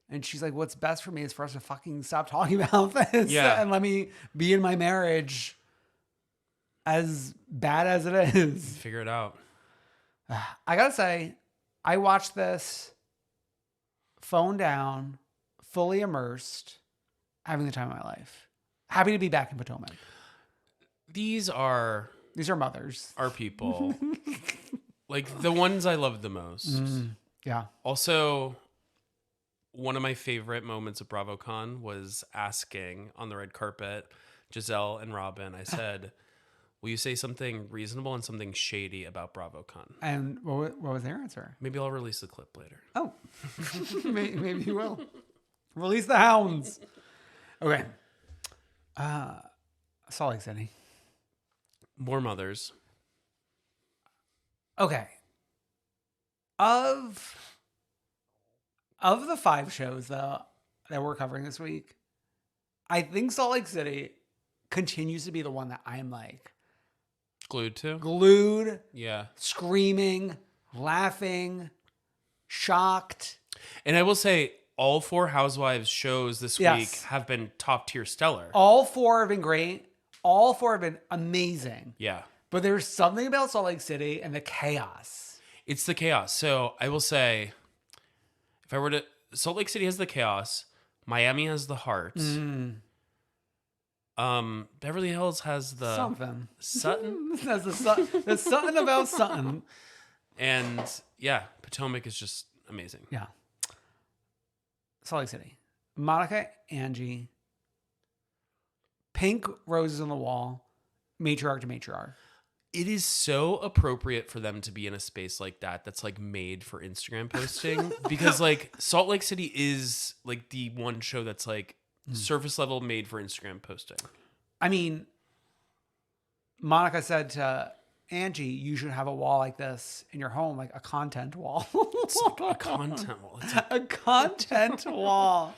And she's like, what's best for me is for us to fucking stop talking about this. Yeah. And let me be in my marriage as bad as it is. Figure it out. I gotta say, I watched this phone down, fully immersed, having the time of my life. Happy to be back in Potomac. These are mothers. our people. Like the ones I love the most. Yeah. Also, one of my favorite moments of BravoCon was asking on the red carpet, Giselle and Robin, I said, will you say something reasonable and something shady about BravoCon? And what was their answer? Maybe I'll release the clip later. Oh, maybe you will. Release the hounds. Okay. Salt Lake City. More mothers. Okay. Of the 5 shows though that we're covering this week, I think Salt Lake City continues to be the one that I'm like glued, Yeah. screaming, laughing, shocked. And I will say, all 4 Housewives shows this Yes. week have been top tier stellar. All 4 have been great. All 4 have been amazing. Yeah. But there's something about Salt Lake City and the chaos. It's the chaos. So I will say, if I were to, Salt Lake City has the chaos. Miami has the heart. Beverly Hills has the Something. Sutton. There's something about Sutton. And yeah, Potomac is just amazing. Yeah. Salt Lake City. Monica, Angie, pink roses on the wall, matriarch to matriarch. It is so appropriate for them to be in a space like that that's like made for Instagram posting because like Salt Lake City is like the one show that's like surface level made for Instagram posting. I mean, Monica said to Angie, you should have a wall like this in your home, like a content wall. It's like a content wall. It's like, A content wall.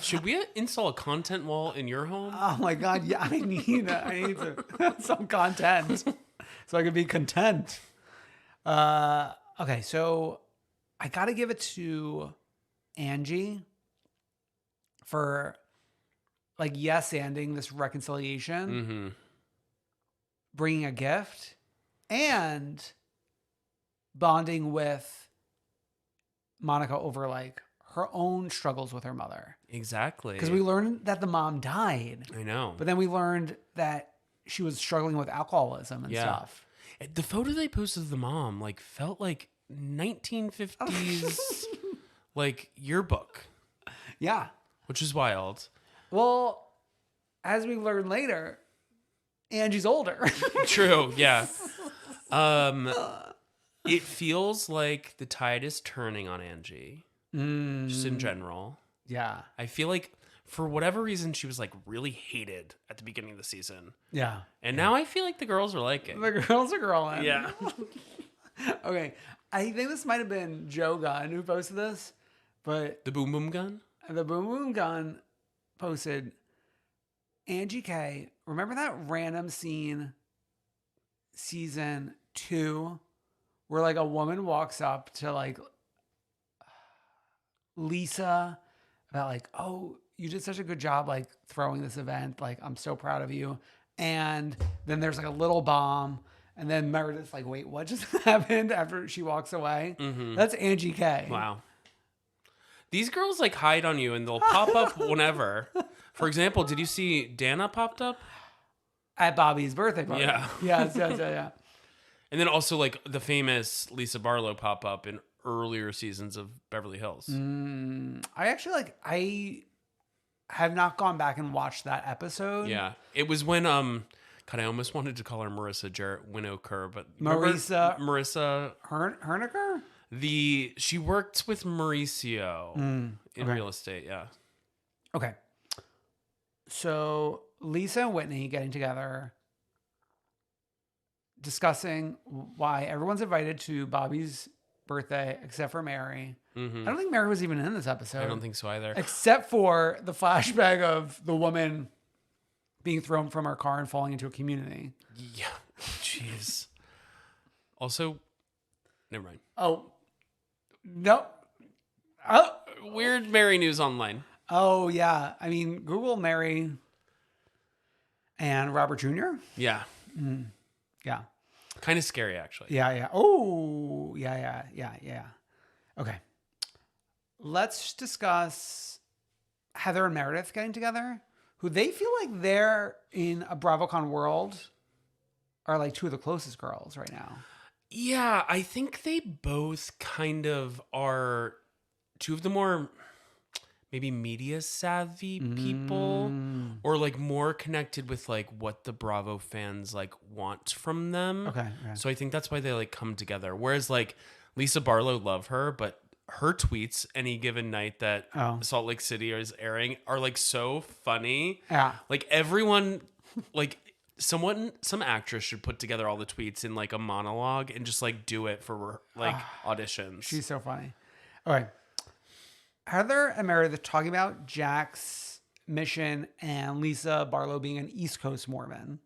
should we install a content wall in your home? Oh my God. Yeah, I need some content so I can be content. Okay. So I got to give it to Angie for like yes-anding this reconciliation, bringing a gift, and bonding with Monica over like her own struggles with her mother. Exactly. Because we learned that the mom died. I know. But then we learned that she was struggling with alcoholism and stuff. The photo they posted of the mom like felt like 1950s like yearbook. Yeah. Which is wild. Well, as we learn later, Angie's older. True, yeah. It feels like the tide is turning on Angie. Just in general. Yeah. I feel like for whatever reason she was like really hated at the beginning of the season. Yeah. And now I feel like the girls are liking. The girls are growing. Yeah. Okay. I think this might have been Joe Gunn who posted this, but The Boom Boom Gun? the Boom Boom Gun posted Angie K. Remember that random scene, season 2, where like a woman walks up to like Lisa about like, oh, you did such a good job like throwing this event. Like, I'm so proud of you. And then there's like a little bomb. And then Meredith's like, wait, what just happened after she walks away? That's Angie K. Wow. These girls like hide on you and they'll pop up whenever. For example, did you see Dana popped up? At Bobby's birthday party. Yeah. Yes, yeah. And then also like the famous Lisa Barlow pop up in earlier seasons of Beverly Hills. I have not gone back and watched that episode. Yeah. It was when God, I almost wanted to call her Marissa Jarrett Winokur, but Marissa Herniker? Herniker? She worked with Mauricio in real estate, yeah. Okay. So Lisa and Whitney getting together, discussing why everyone's invited to Bobby's birthday except for Mary. I don't think Mary was even in this episode. I don't think so either. Except for the flashback of the woman being thrown from her car and falling into a community. Yeah. Jeez. Also, never mind. Oh, no. Oh, Weird Mary news online. oh yeah. I mean, Google Mary and Robert Jr. Yeah. Yeah. Kind of scary, actually. Yeah. Oh, yeah. Okay. Let's discuss Heather and Meredith getting together, who they feel like they're in a BravoCon world are like two of the closest girls right now. Yeah, I think they both kind of are two of the more maybe media savvy people or like more connected with like what the Bravo fans like want from them. Okay. So I think that's why they like come together. Whereas like Lisa Barlow, love her, but her tweets any given night that Salt Lake City is airing are like so funny. Yeah. Like everyone, like some actress should put together all the tweets in like a monologue and just like do it for like auditions. She's so funny. All right. Heather and Meredith talking about Jack's mission and Lisa Barlow being an East Coast Mormon.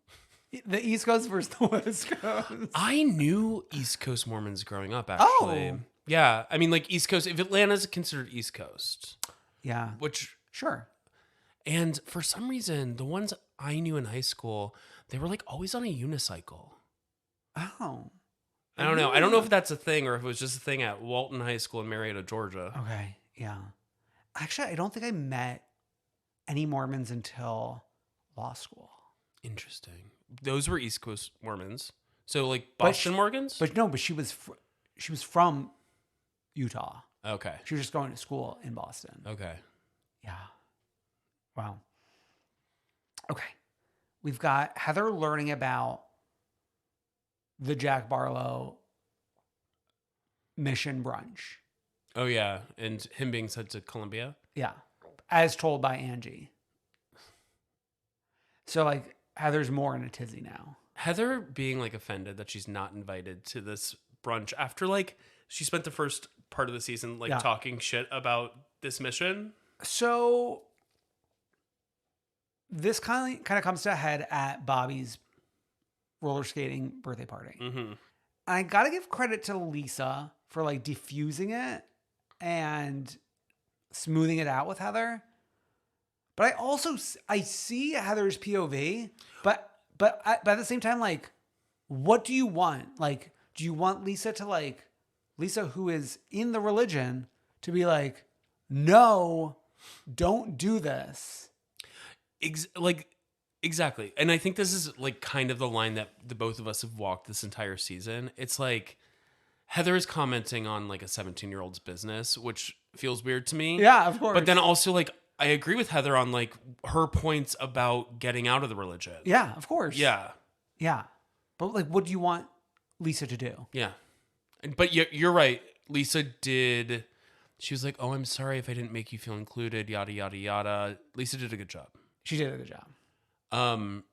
The East Coast versus the West Coast. I knew East Coast Mormons growing up, actually. Oh. Yeah. I mean, like East Coast, if Atlanta's considered East Coast. Yeah. Which, Sure. and for some reason, the ones I knew in high school, they were like always on a unicycle. Oh. I don't know. I don't know if that's a thing or if it was just a thing at Walton High School in Marietta, Georgia. Okay. Yeah. Actually, I don't think I met any Mormons until law school. Interesting. Those were East Coast Mormons. So like Boston Morgans? But no, but she was she was from Utah. Okay. She was just going to school in Boston. Okay. Yeah. Wow. Okay. We've got Heather learning about the Jack Barlow mission brunch. Oh yeah, and him being sent to Colombia. Yeah. As told by Angie. So like Heather's more in a tizzy now. Heather being like offended that she's not invited to this brunch after like she spent the first part of the season like talking shit about this mission. So this kind of comes to a head at Bobby's roller skating birthday party. Mm-hmm. I got to give credit to Lisa for like diffusing it and smoothing it out with Heather. But I see Heather's POV, but at the same time, like, what do you want? Like, do you want Lisa, who is in the religion, to be like, no, don't do this? Exactly. And I think this is like kind of the line that the both of us have walked this entire season. It's like Heather is commenting on like a 17-year-old's business, which feels weird to me. Yeah, of course. But then also like I agree with Heather on like her points about getting out of the religion. Yeah, of course. Yeah. Yeah. But like, what do you want Lisa to do? Yeah. But you're right. Lisa did. She was like, oh, I'm sorry if I didn't make you feel included, yada, yada, yada. Lisa did a good job. She did a good job.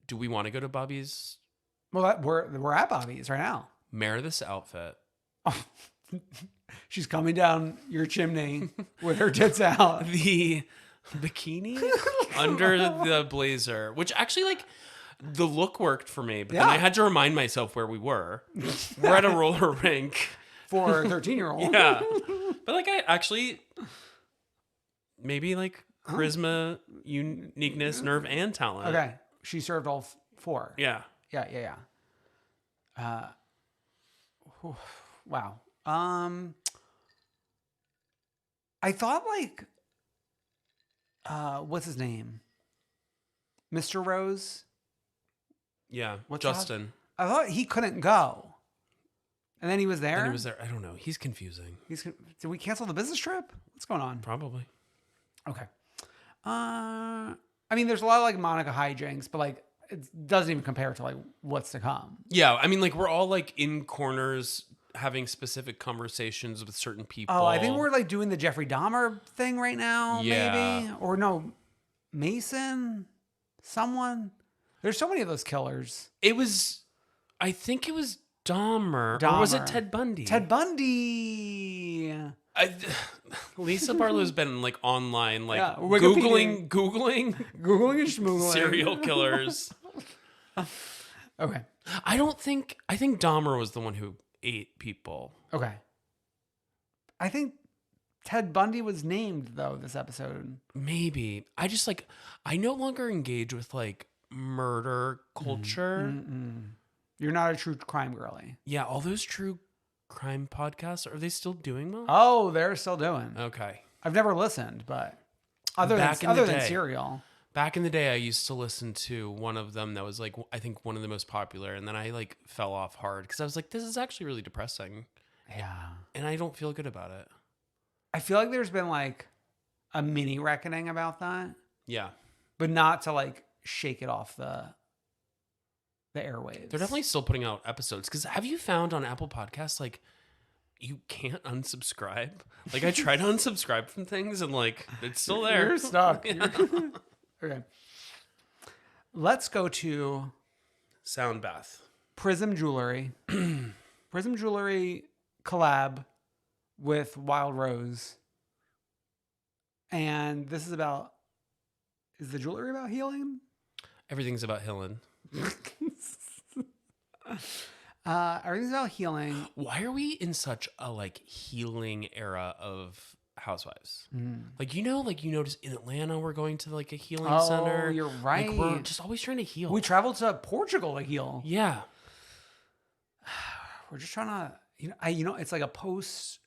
Do we want to go to Bobby's? Well, we're at Bobby's right now. Mayor this outfit. Oh. She's coming down your chimney with her tits out. The bikini under the blazer, which actually like the look worked for me, but then I had to remind myself where we were. We're at a roller rink. For a 13-year-old. Yeah. But like I actually maybe like charisma, uniqueness, nerve, and talent. Okay. She served all four. Yeah. Yeah. Wow. I thought like, what's his name? Mr. Rose? Yeah. What's Justin. I thought he couldn't go. And then he was there? I don't know. He's confusing. Did we cancel the business trip? What's going on? Probably. Okay. I mean, there's a lot of like Monica hijinks, but like it doesn't even compare to like what's to come. Yeah. I mean, like we're all like in corners having specific conversations with certain people. Oh, I think we're like doing the Jeffrey Dahmer thing right now, maybe. Or no, Mason? Someone? There's so many of those killers. I think it was Dahmer. Or was it Ted Bundy? Ted Bundy. Lisa Barlow's been like online, like Googling and schmoogling serial killers. Okay. I think Dahmer was the one who ate people. Okay. I think Ted Bundy was named though this episode. Maybe. I no longer engage with like murder culture. You're not a true crime girly. Yeah, all those true crime podcasts, are they still doing them? Oh, they're still doing. Okay. I've never listened, but other than Serial. Back in the day, I used to listen to one of them that was like, I think one of the most popular. And then I like fell off hard because I was like, this is actually really depressing. Yeah. And I don't feel good about it. I feel like there's been like a mini reckoning about that. Yeah. But not to like shake it off the airwaves. They're definitely still putting out episodes. Because have you found on Apple Podcasts, like, you can't unsubscribe? Like, I try to unsubscribe from things and, like, it's still there. You're stuck. Yeah. Okay. Let's go to Sound bath. Prism Jewelry. Prism Jewelry collab with Wild Rose. And this is about... Is the jewelry about healing? Everything's about healing. Everything's about healing. Why are we in such a like healing era of Housewives? Like, you notice in Atlanta we're going to like a healing center. You're right. Like, we're just always trying to heal. We traveled to Portugal to heal. Yeah. We're just trying to, it's like a post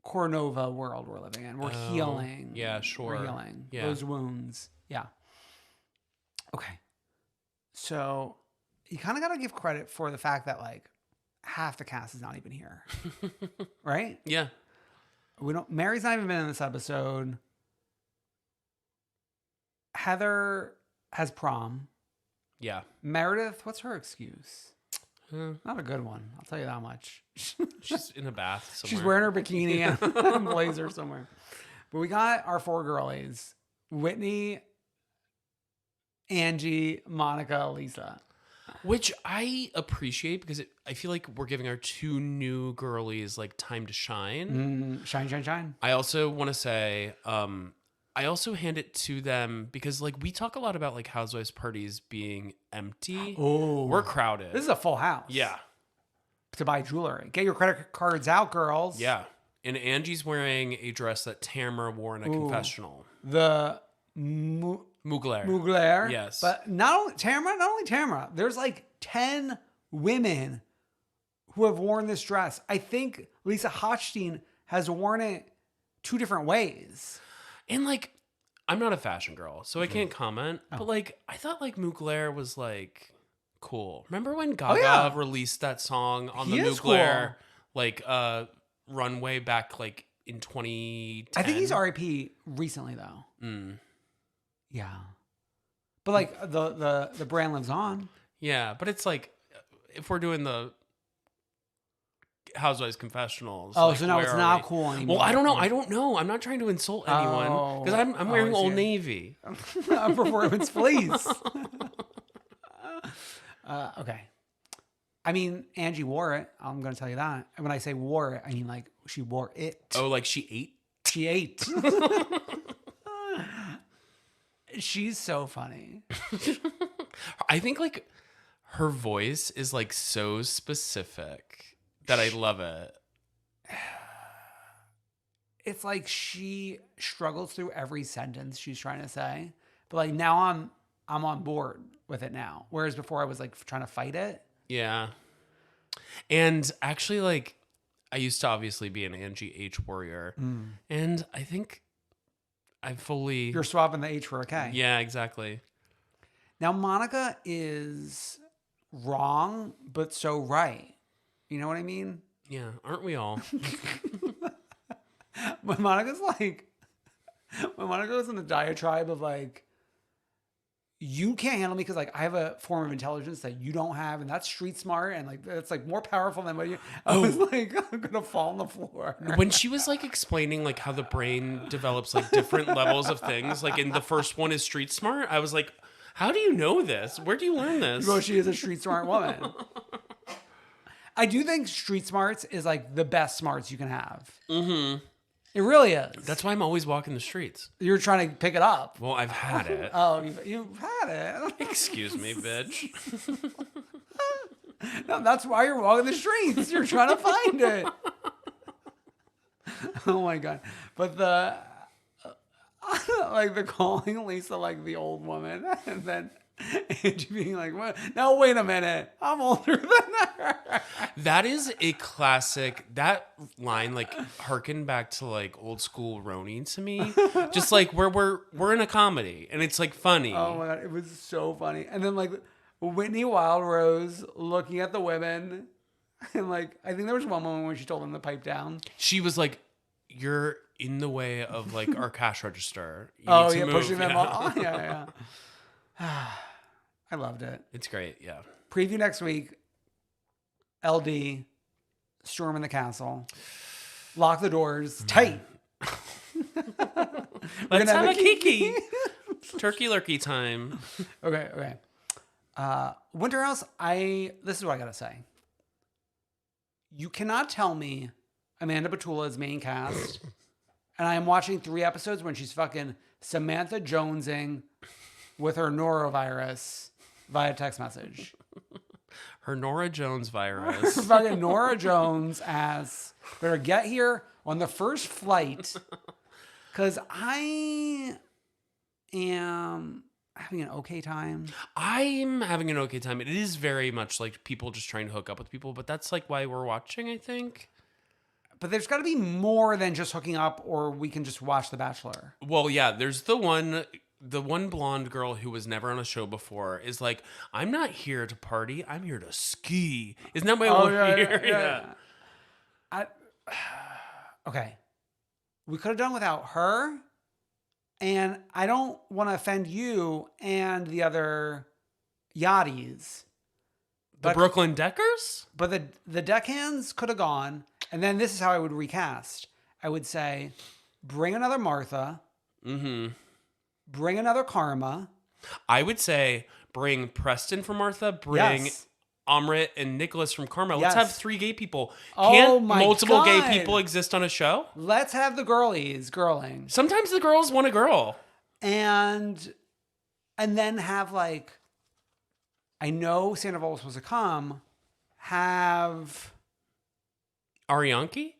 Cornova world we're living in. We're healing. Yeah, sure. We're healing Yeah. those wounds. Yeah. Okay. So you kind of got to give credit for the fact that like half the cast is not even here. Right? Yeah. Mary's not even been in this episode. Heather has prom. Yeah. Meredith, what's her excuse? Not a good one. I'll tell you that much. She's in a bath somewhere. She's wearing her bikini and blazer somewhere. But we got our 4 girlies. Whitney, Angie, Monica, Lisa. Which I appreciate because I feel like we're giving our 2 new girlies like time to shine. Shine, shine, shine. I also want to say, I also hand it to them because like we talk a lot about like housewives parties being empty. Oh, we're crowded. This is a full house. Yeah. To buy jewelry. Get your credit cards out, girls. Yeah. And Angie's wearing a dress that Tamara wore in a confessional. The Mugler. Mugler. Yes. But not only Tamara, there's like 10 women who have worn this dress. I think Lisa Hochstein has worn it 2 different ways. And like, I'm not a fashion girl, so I can't comment. But like, I thought like Mugler was like cool. Remember when Gaga released that song on the Mugler like runway back like in 2010? I think he's RIP recently though. Yeah. But like the brand lives on. Yeah, but it's like if we're doing the Housewives confessionals. Oh, like, so now it's not cool anymore. Well, I don't know. I'm not trying to insult anyone because I'm wearing Old Navy. Performance, please. Okay. I mean, Angie wore it. I'm going to tell you that. And when I say wore it, I mean like she wore it. Oh, like she ate? She ate. She's so funny. I think like her voice is like so specific that I love it. It's like she struggles through every sentence she's trying to say. But like now I'm on board with it now. Whereas before I was like trying to fight it. Yeah. And actually like I used to obviously be an Angie H warrior. And I think I fully... You're swapping the H for a K. Yeah, exactly. Now Monica is wrong, but so right. You know what I mean? Yeah, aren't we all? When Monica's like... When Monica goes in the diatribe of like... You can't handle me because like I have a form of intelligence that you don't have, and that's street smart, and like it's like more powerful than what you. I was like, I'm gonna fall on the floor. When she was like explaining like how the brain develops like different levels of things, like in the first one is street smart, I was like, how do you know this? Where do you learn this? Well, she is a street smart woman. I do think street smarts is like the best smarts you can have. Mm-hmm. It really is. That's why I'm always walking the streets. You're trying to pick it up. Well, I've had it. Oh, you've had it. Excuse me, bitch. No, that's why you're walking the streets. You're trying to find it. Oh my God. But the like the calling Lisa like the old woman, and then Angie being like, "What? Now wait a minute, I'm older than her." That is a classic. That line like harkened back to like old school Roni to me. Just like where we're in a comedy and it's like funny. Oh my God, it was so funny. And then like Whitney Wildrose looking at the women, and like I think there was one moment when she told them to pipe down. She was like, "You're in the way of like our cash register." You Oh need to yeah, move." pushing them off. Yeah. I loved it. It's great, yeah. Preview next week. LD, storm in the castle. Lock the doors tight. Let's have a kiki. Turkey lurkey time. Okay. WinterHouse, this is what I gotta say. You cannot tell me Amanda Batula's main cast, and I am watching 3 episodes when she's fucking Samantha Jonesing with her norovirus via text message. Her Nora Jones virus. Fucking Nora Jones ass better get here on the first flight, because I am having an okay time. I'm having an okay time. It is very much like people just trying to hook up with people, but that's like why we're watching, I think. But there's got to be more than just hooking up, or we can just watch The Bachelor. Well, yeah, there's the one the one blonde girl who was never on a show before is like, I'm not here to party. I'm here to ski. Isn't that my whole here? Yeah. Okay. We could have done without her. And I don't want to offend you and the other yachties. The Brooklyn Deckers? But the deckhands could have gone. And then this is how I would recast. I would say, bring another Martha. Mm-hmm. Bring another Karma. I would say bring Preston from Martha. Bring Amrit and Nicholas from Karma. Let's have 3 gay people. Can't multiple gay people exist on a show? Let's have the girlies girling. Sometimes the girls want a girl. And then have like, I know Sandoval was supposed to come. Have Arianki?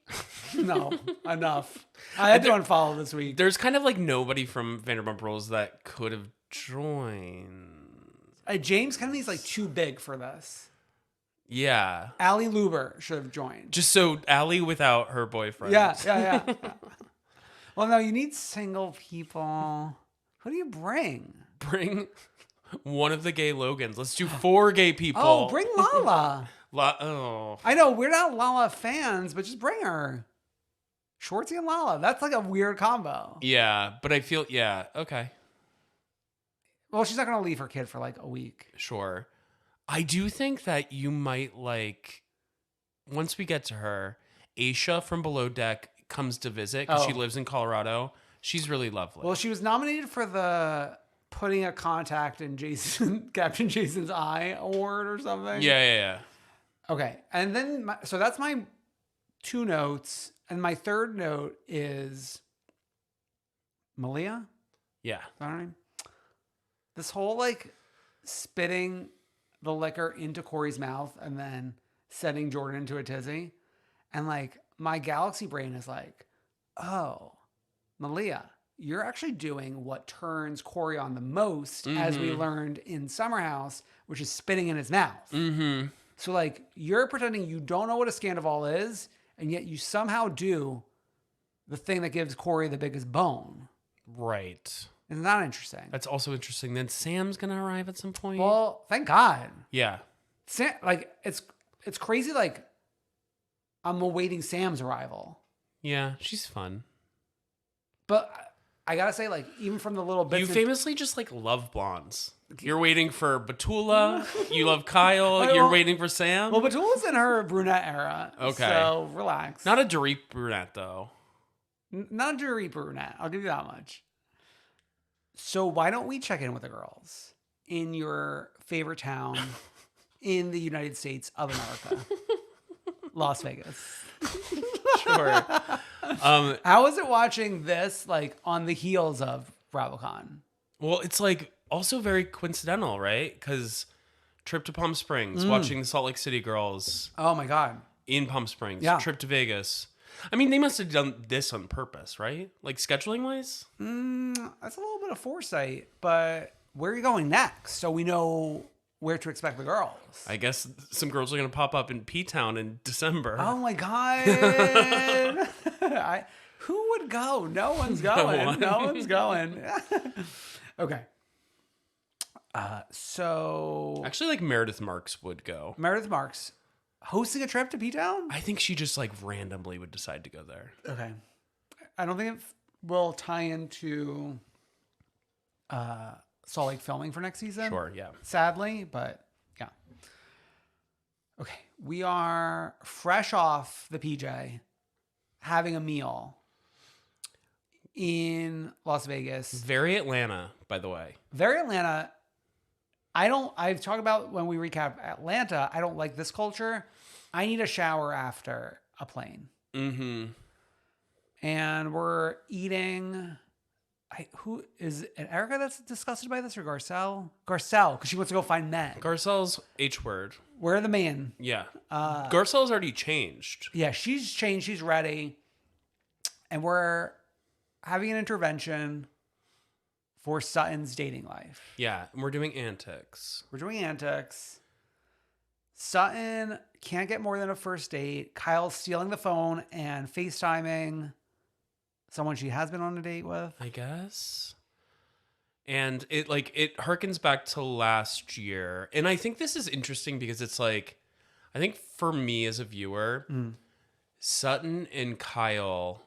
No, enough. I had to unfollow this week. There's kind of like nobody from Vanderpump Rules that could have joined. James Kennedy's like too big for this. Yeah. Allie Luber should have joined. Just so Allie without her boyfriend. Yeah. Well, no, you need single people. Who do you bring? Bring one of the gay Logans. Let's do 4 gay people. Oh, bring Lala. Oh. I know, we're not Lala fans, but just bring her. Schwartzy and Lala. That's like a weird combo. Yeah, but I feel, okay. Well, she's not going to leave her kid for like a week. Sure. I do think that you might like, once we get to her, Aisha from Below Deck comes to visit because she lives in Colorado. She's really lovely. Well, she was nominated for the putting a contact in Captain Jason's eye award or something. Yeah. Okay. And then, so that's my 2 notes. And my 3rd note is Malia. Yeah. Is that her name? This whole like spitting the liquor into Corey's mouth and then setting Jordan into a tizzy. And like my galaxy brain is like, oh, Malia, you're actually doing what turns Corey on the most, as we learned in Summer House, which is spitting in his mouth. Mm-hmm. So like you're pretending you don't know what a Scandival is, and yet you somehow do the thing that gives Corey the biggest bone. Right. Isn't that interesting? That's also interesting. Then Sam's going to arrive at some point. Well, thank God. Yeah. Sam, like it's crazy. Like I'm awaiting Sam's arrival. Yeah, she's fun. But I gotta say, like even from the little bits, you famously just like love blondes. You're waiting for Batula. You love Kyle. You're waiting for Sam. Well, Batula's in her brunette era. Okay. So relax. Not a Dorit brunette though. Not a Dorit brunette. I'll give you that much. So why don't we check in with the girls in your favorite town in the United States of America, Las Vegas? Sure. How is it watching this like on the heels of BravoCon? Well, it's like also very coincidental, right? Because trip to Palm Springs, watching the Salt Lake City girls. Oh my God. In Palm Springs. Yeah. Trip to Vegas. I mean, they must have done this on purpose, right? Like scheduling wise? That's a little bit of foresight, but where are you going next? So we know where to expect the girls. I guess some girls are going to pop up in P-Town in December. Oh my God. Who would go? No one's going. No one's going. Okay. So actually, like Meredith Marks would go. Meredith Marks hosting a trip to P-Town? I think she just like randomly would decide to go there. Okay. I don't think it will tie into Salt Lake filming for next season. Sure, yeah. Sadly, but yeah. Okay. We are fresh off the PJ, having a meal in Las Vegas. Very Atlanta, by the way. Very Atlanta. I've talked about when we recap Atlanta, I don't like this culture. I need a shower after a plane. Mm-hmm. And we're eating. Who is it? Erica that's disgusted by this, or Garcelle? Garcelle, because she wants to go find Meg. Garcelle's H word. We're the man. Yeah. Garcelle's already changed. Yeah, she's changed. She's ready. And we're having an intervention for Sutton's dating life. Yeah, and we're doing antics. Sutton can't get more than a first date. Kyle's stealing the phone and FaceTiming someone she has been on a date with. I guess. And it harkens back to last year. And I think this is interesting because it's like, I think for me as a viewer, Sutton and Kyle,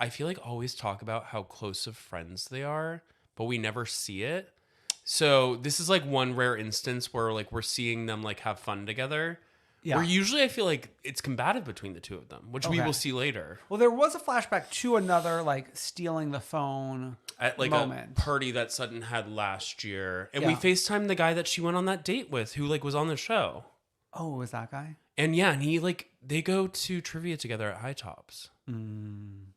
I feel like always talk about how close of friends they are, but we never see it. So this is like one rare instance where like we're seeing them like have fun together. Yeah. Where usually I feel like it's combative between the two of them, which we will see later. Well, there was a flashback to another like stealing the phone at like moment. A party that Sutton had last year, and we FaceTimed the guy that she went on that date with, who like was on the show. Oh, was that guy? And yeah, and he like they go to trivia together at High Tops in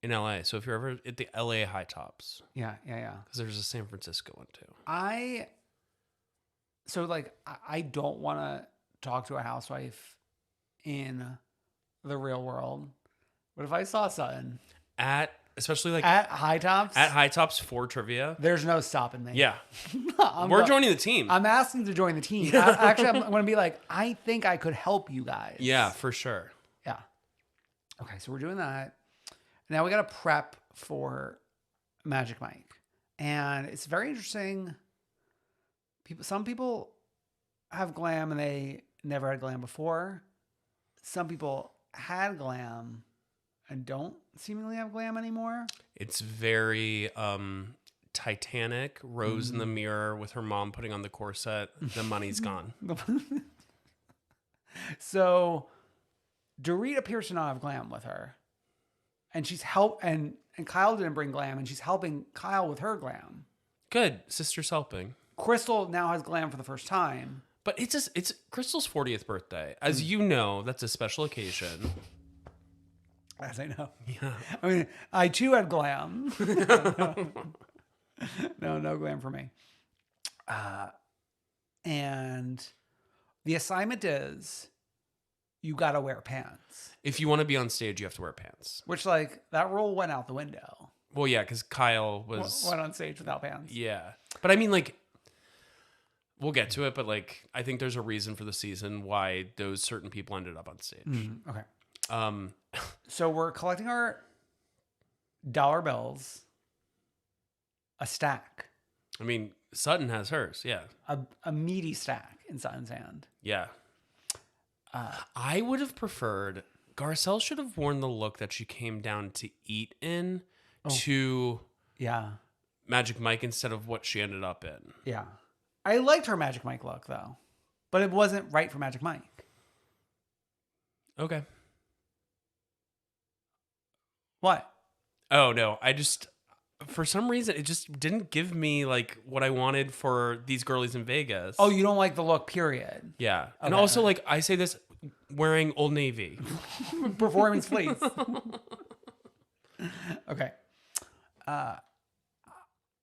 LA. So if you're ever at the LA High Tops, yeah, because there's a San Francisco one too. I don't want to talk to a housewife in the real world, but if I saw Sutton especially like at High Tops for trivia, there's no stopping me. Yeah, we're joining the team. I'm asking to join the team. Actually, I'm going to be like, I think I could help you guys. Yeah, for sure. Yeah. Okay, so we're doing that. Now we got to prep for Magic Mike, and it's very interesting. Some people have glam and they never had glam before. Some people had glam and don't seemingly have glam anymore. It's very Titanic, Rose in the mirror with her mom putting on the corset. The money's gone. So Dorit appears to not have glam with her. And she's and Kyle didn't bring glam, and she's helping Kyle with her glam. Good. Sister's helping. Crystal now has glam for the first time. But it's Crystal's 40th birthday. As you know, that's a special occasion. As I know. Yeah. I mean, I too had glam. No glam for me. And the assignment is you got to wear pants. If you want to be on stage, you have to wear pants. Which, like, that rule went out the window. Well, yeah, because Kyle went on stage without pants. Yeah. But I mean, like, we'll get to it, but like, I think there's a reason for the season why those certain people ended up on stage. Okay. So we're collecting our dollar bills, a stack. I mean, Sutton has hers, yeah. A meaty stack in Sutton's hand. Yeah. I would have preferred, Garcelle should have worn the look that she came down to eat in to Magic Mike instead of what she ended up in. Yeah. I liked her Magic Mike look, though. But it wasn't right for Magic Mike. Okay. What? Oh, no. For some reason, it just didn't give me, like, what I wanted for these girlies in Vegas. Oh, you don't like the look, period. Yeah. Okay. And also, like, I say this wearing Old Navy. Performance fleece. Okay. I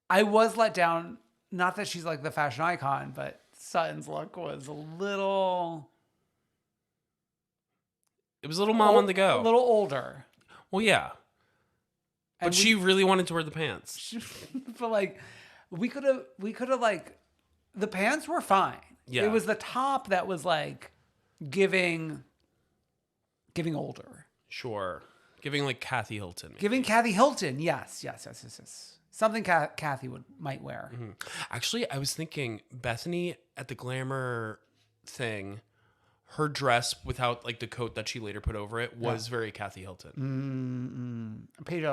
was let down. Not that she's like the fashion icon, but Sutton's look was a little... It was a little mom on the go. A little older. Well, yeah. But she really wanted to wear the pants. But like, we could have like, the pants were fine. Yeah. It was the top that was like giving older. Sure. Giving like Kathy Hilton. Maybe. Giving Kathy Hilton. Yes. Something Kathy might wear. Mm-hmm. Actually, I was thinking Bethany at the glamour thing, her dress without like the coat that she later put over it was very Kathy Hilton. A page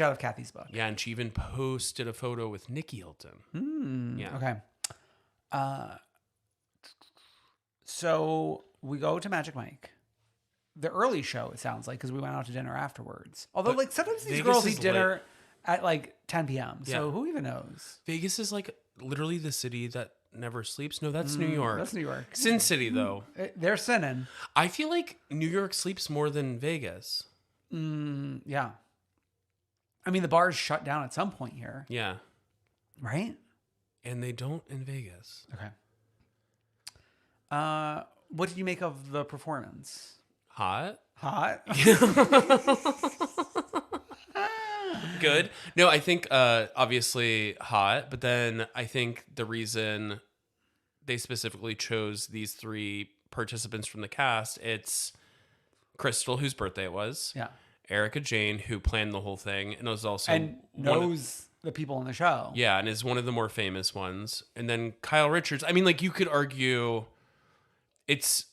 out of Kathy's book. Yeah, and she even posted a photo with Nikki Hilton. Yeah. Okay. So we go to Magic Mike. The early show, it sounds like, because we went out to dinner afterwards. Although, like, sometimes these girls eat dinner at like 10 p.m. So who even knows? Vegas is like literally the city that never sleeps. No, that's New York. That's New York. Sin City, though. They're sinning. I feel like New York sleeps more than Vegas. Yeah. I mean, the bars shut down at some point here. Yeah. Right? And they don't in Vegas. Okay. What did you make of the performance? Hot. Good. No, I think obviously hot, but then I think the reason they specifically chose these three participants from the cast, it's Crystal, whose birthday it was. Yeah. Erica Jane, who planned the whole thing, and was also And knows the people on the show. yeah, and is one of the more famous ones. And then Kyle Richards. I mean, like, you could argue it's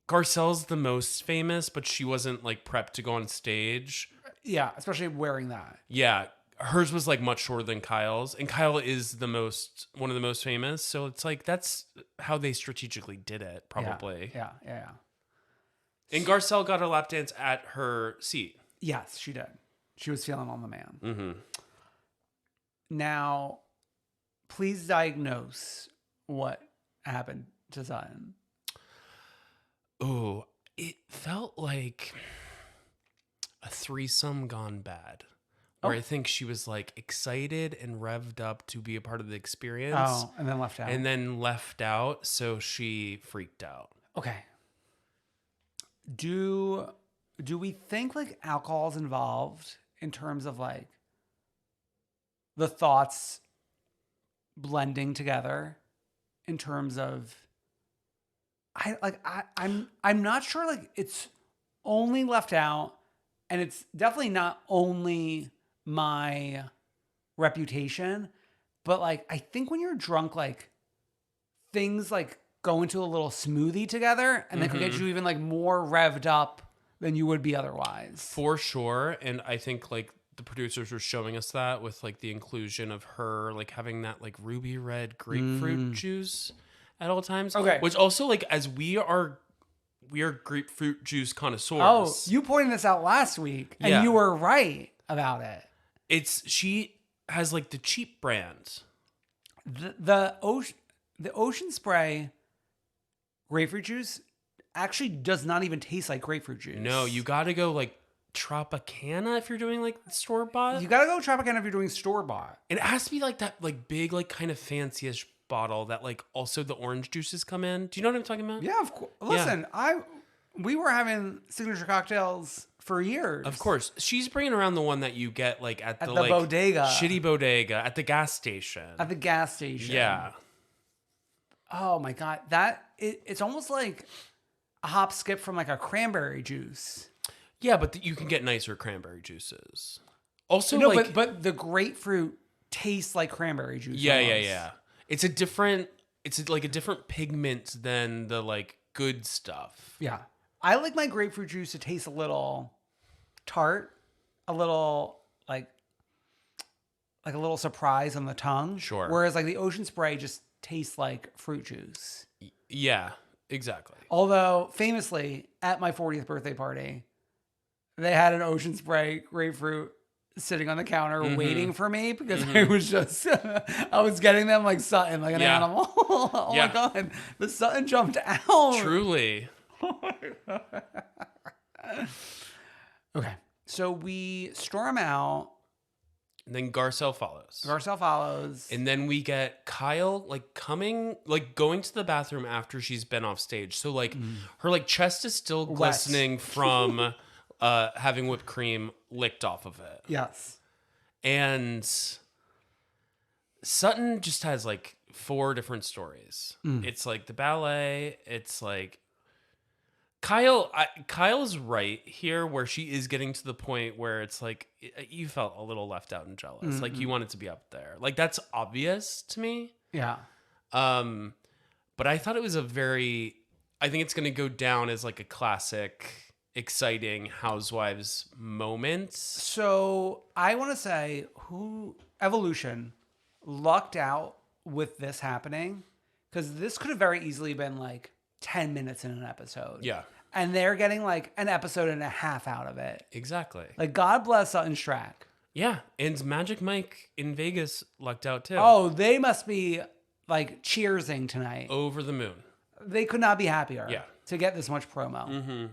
Garcelle's the most famous, but she wasn't like prepped to go on stage. Yeah, especially wearing that. Yeah, hers was like much shorter than Kyle's, and Kyle is one of the most famous. So it's like that's how they strategically did it, probably. Yeah. And Garcelle got a lap dance at her seat. Yes, she did. She was feeling on the man. Mm-hmm. Now, please diagnose what happened to Sutton. Oh, it felt like a threesome gone bad. Where I think she was like excited and revved up to be a part of the experience. Oh, and then left out. And then left out, so she freaked out. Okay. Do we think like alcohol's involved in terms of like the thoughts blending together in terms of I'm not sure like it's only left out, and it's definitely not only my reputation, but like I think when you're drunk, like things like go into a little smoothie together, and they could get you even like more revved up than you would be otherwise. For sure. And I think like the producers were showing us that with like the inclusion of her like having that like ruby red grapefruit juice at all times. Okay. Which also like as we are grapefruit juice connoisseurs. Oh, you pointed this out last week, and Yeah. you were right about it. She has like the cheap brand. The Ocean Spray grapefruit juice actually does not even taste like grapefruit juice. No, you got to go like Tropicana if you're doing like store bought. You gotta go Tropicana if you're doing store bought. It has to be like that like big like kind of fancy-ish bottle that like also the orange juices come in. Do you know what I'm talking about? Yeah, of course. Listen, we were having signature cocktails for years. Of course. She's bringing around the one that you get like at the the like bodega. shitty bodega at the gas station. At the gas station. Yeah. Oh my God. It's almost like a hop skip from like a cranberry juice. Yeah, but you can get nicer cranberry juices. Also, No, like, but the grapefruit tastes like cranberry juice. yeah. It's like a different pigment than the like good stuff. Yeah. I like my grapefruit juice to taste a little tart, a little like a little surprise on the tongue. Sure. Whereas like the Ocean Spray just tastes like fruit juice. Yeah, exactly. Although famously at my 40th birthday party, they had an Ocean Spray grapefruit sitting on the counter waiting for me because I was just I was getting them like Sutton, like an animal. Oh my God. The Sutton jumped out. Truly. Okay. So we storm out. And then Garcelle follows. Garcelle follows. And then we get Kyle like going to the bathroom after she's been off stage. So like her like chest is still glistening from having whipped cream licked off of it. Yes. And Sutton just has like 4 different stories. It's like the ballet. It's like Kyle's right here where she is getting to the point where it's like you felt a little left out and jealous. Like you wanted to be up there. Like that's obvious to me. Yeah. But I thought it was I think it's going to go down as like a classic, exciting Housewives moment. So I want to say Evolution lucked out with this happening, because this could have very easily been like 10 minutes in an episode. Yeah. And they're getting like an episode and a half out of it. Exactly. Like God bless Sutton Strack. Yeah. And Magic Mike in Vegas lucked out too. Oh, they must be like cheersing tonight. Over the moon. They could not be happier Yeah. to get this much promo. Mm-hmm.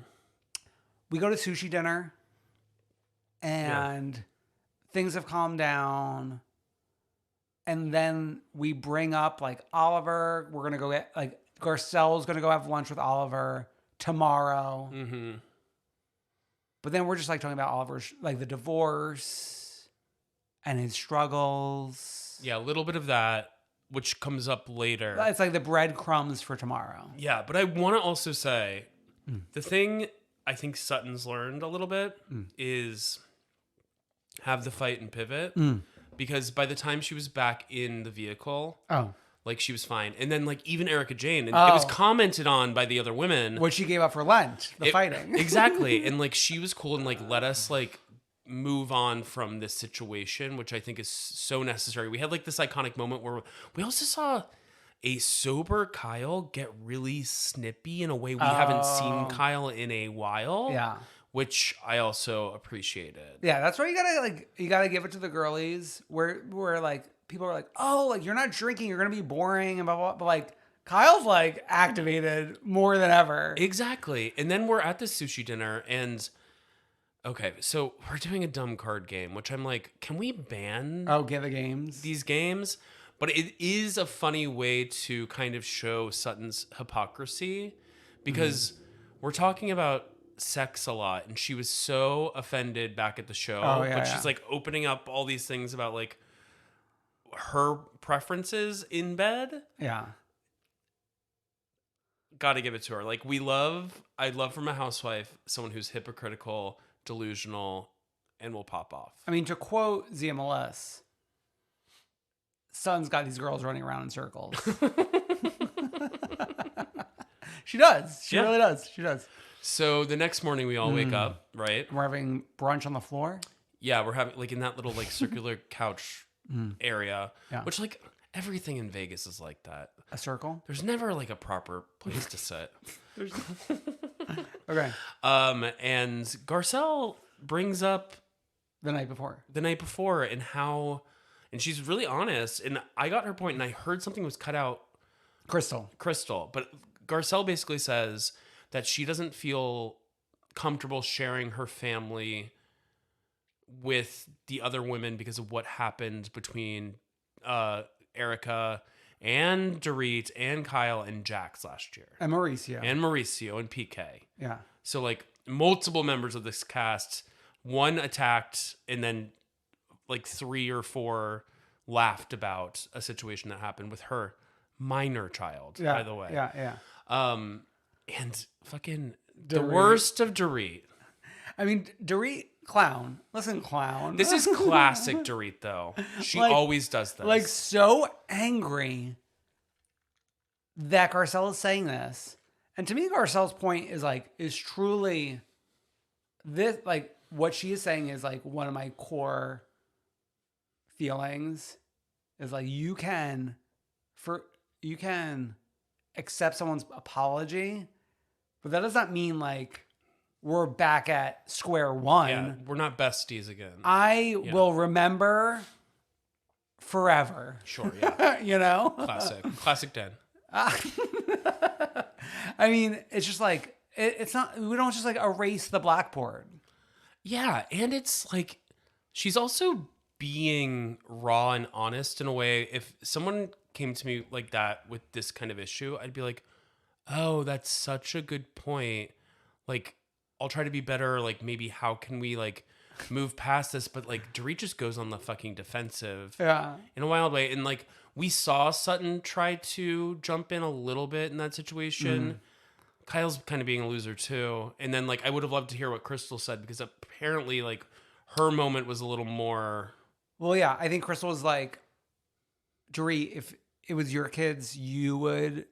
We go to sushi dinner and things have calmed down. And then we bring up like Oliver. We're going to go get like Garcelle's going to go have lunch with Oliver tomorrow. Mm-hmm. But then we're just like talking about Oliver's like the divorce and his struggles. Yeah, a little bit of that, which comes up later. It's like the breadcrumbs for tomorrow. Yeah, but I want to also say the thing I think Sutton's learned a little bit is have the fight and pivot. Because by the time she was back in the vehicle, like she was fine. And then like even Erica Jane, and it was commented on by the other women. What she gave up for Lent, the fighting. Exactly. And like she was cool and like let us like move on from this situation, which I think is so necessary. We had like this iconic moment where we also saw a sober Kyle get really snippy in a way we haven't seen Kyle in a while. Yeah. Which I also appreciated. Yeah, that's why you gotta give it to the girlies where like people are like, oh, like you're not drinking, you're gonna be boring and blah blah. But like Kyle's like activated more than ever. Exactly. And then we're at the sushi dinner and okay, so we're doing a dumb card game, which I'm like, can we ban get the games? These games? But it is a funny way to kind of show Sutton's hypocrisy because we're talking about sex a lot and she was so offended back at the show. But she's like opening up all these things about like her preferences in bed. Yeah. Gotta give it to her. Like I'd love from a housewife, someone who's hypocritical, delusional, and will pop off. I mean, to quote ZMLS, Son's got these girls running around in circles. She does. She really does. She does. So the next morning we all wake up, right? We're having brunch on the floor. Yeah, we're having like in that little like circular couch area, which like everything in Vegas is like that. A circle? There's never like a proper place to sit. Okay. And Garcelle brings up the night before and how, and she's really honest. And I got her point, and I heard something was cut out. Crystal. But Garcelle basically says that she doesn't feel comfortable sharing her family with the other women because of what happened between Erica and Dorit and Kyle and Jax last year. And Mauricio and PK. Yeah. So like multiple members of this cast, one attacked and then like 3 or 4 laughed about a situation that happened with her minor child, by the way. Yeah. And fucking Dorit. The worst of Dorit. I mean, Dorit, clown. Listen, clown. This is classic Dorit, though. She always does this. Like, so angry that Garcelle is saying this. And to me, Garcelle's point is truly this, like, what she is saying is, like, one of my core feelings is, like, you can accept someone's apology, but that does not mean, like, we're back at square one. Yeah, we're not besties again. I will remember forever. Sure, yeah. You know? Classic Den. I mean, it's just like, it's not, we don't just like erase the blackboard. Yeah, and it's like, she's also being raw and honest in a way. If someone came to me like that with this kind of issue, I'd be like, oh, that's such a good point. Like, I'll try to be better. Like, maybe how can we like move past this? But like, Dorit just goes on the fucking defensive in a wild way. And like, we saw Sutton try to jump in a little bit in that situation. Kyle's kind of being a loser too. And then like, I would have loved to hear what Crystal said, because apparently like her moment was a little more. Well, yeah, I think Crystal was like, Dorit, if it was your kids, you would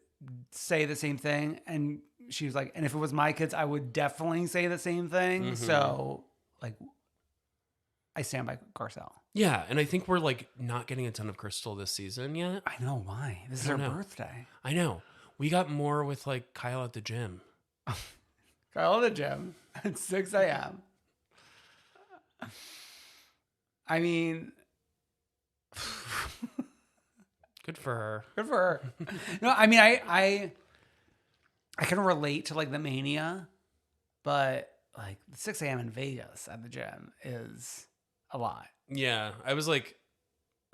say the same thing. And she was like, and if it was my kids, I would definitely say the same thing. So like, I stand by Garcelle. Yeah, and I think we're like not getting a ton of Crystal this season yet. I know why. This is her birthday. I know. We got more with like Kyle at the gym. Kyle at the gym at 6 a.m. I mean, good for her. Good for her. No, I mean, I can relate to like the mania, but like 6 a.m. in Vegas at the gym is a lot. Yeah, I was like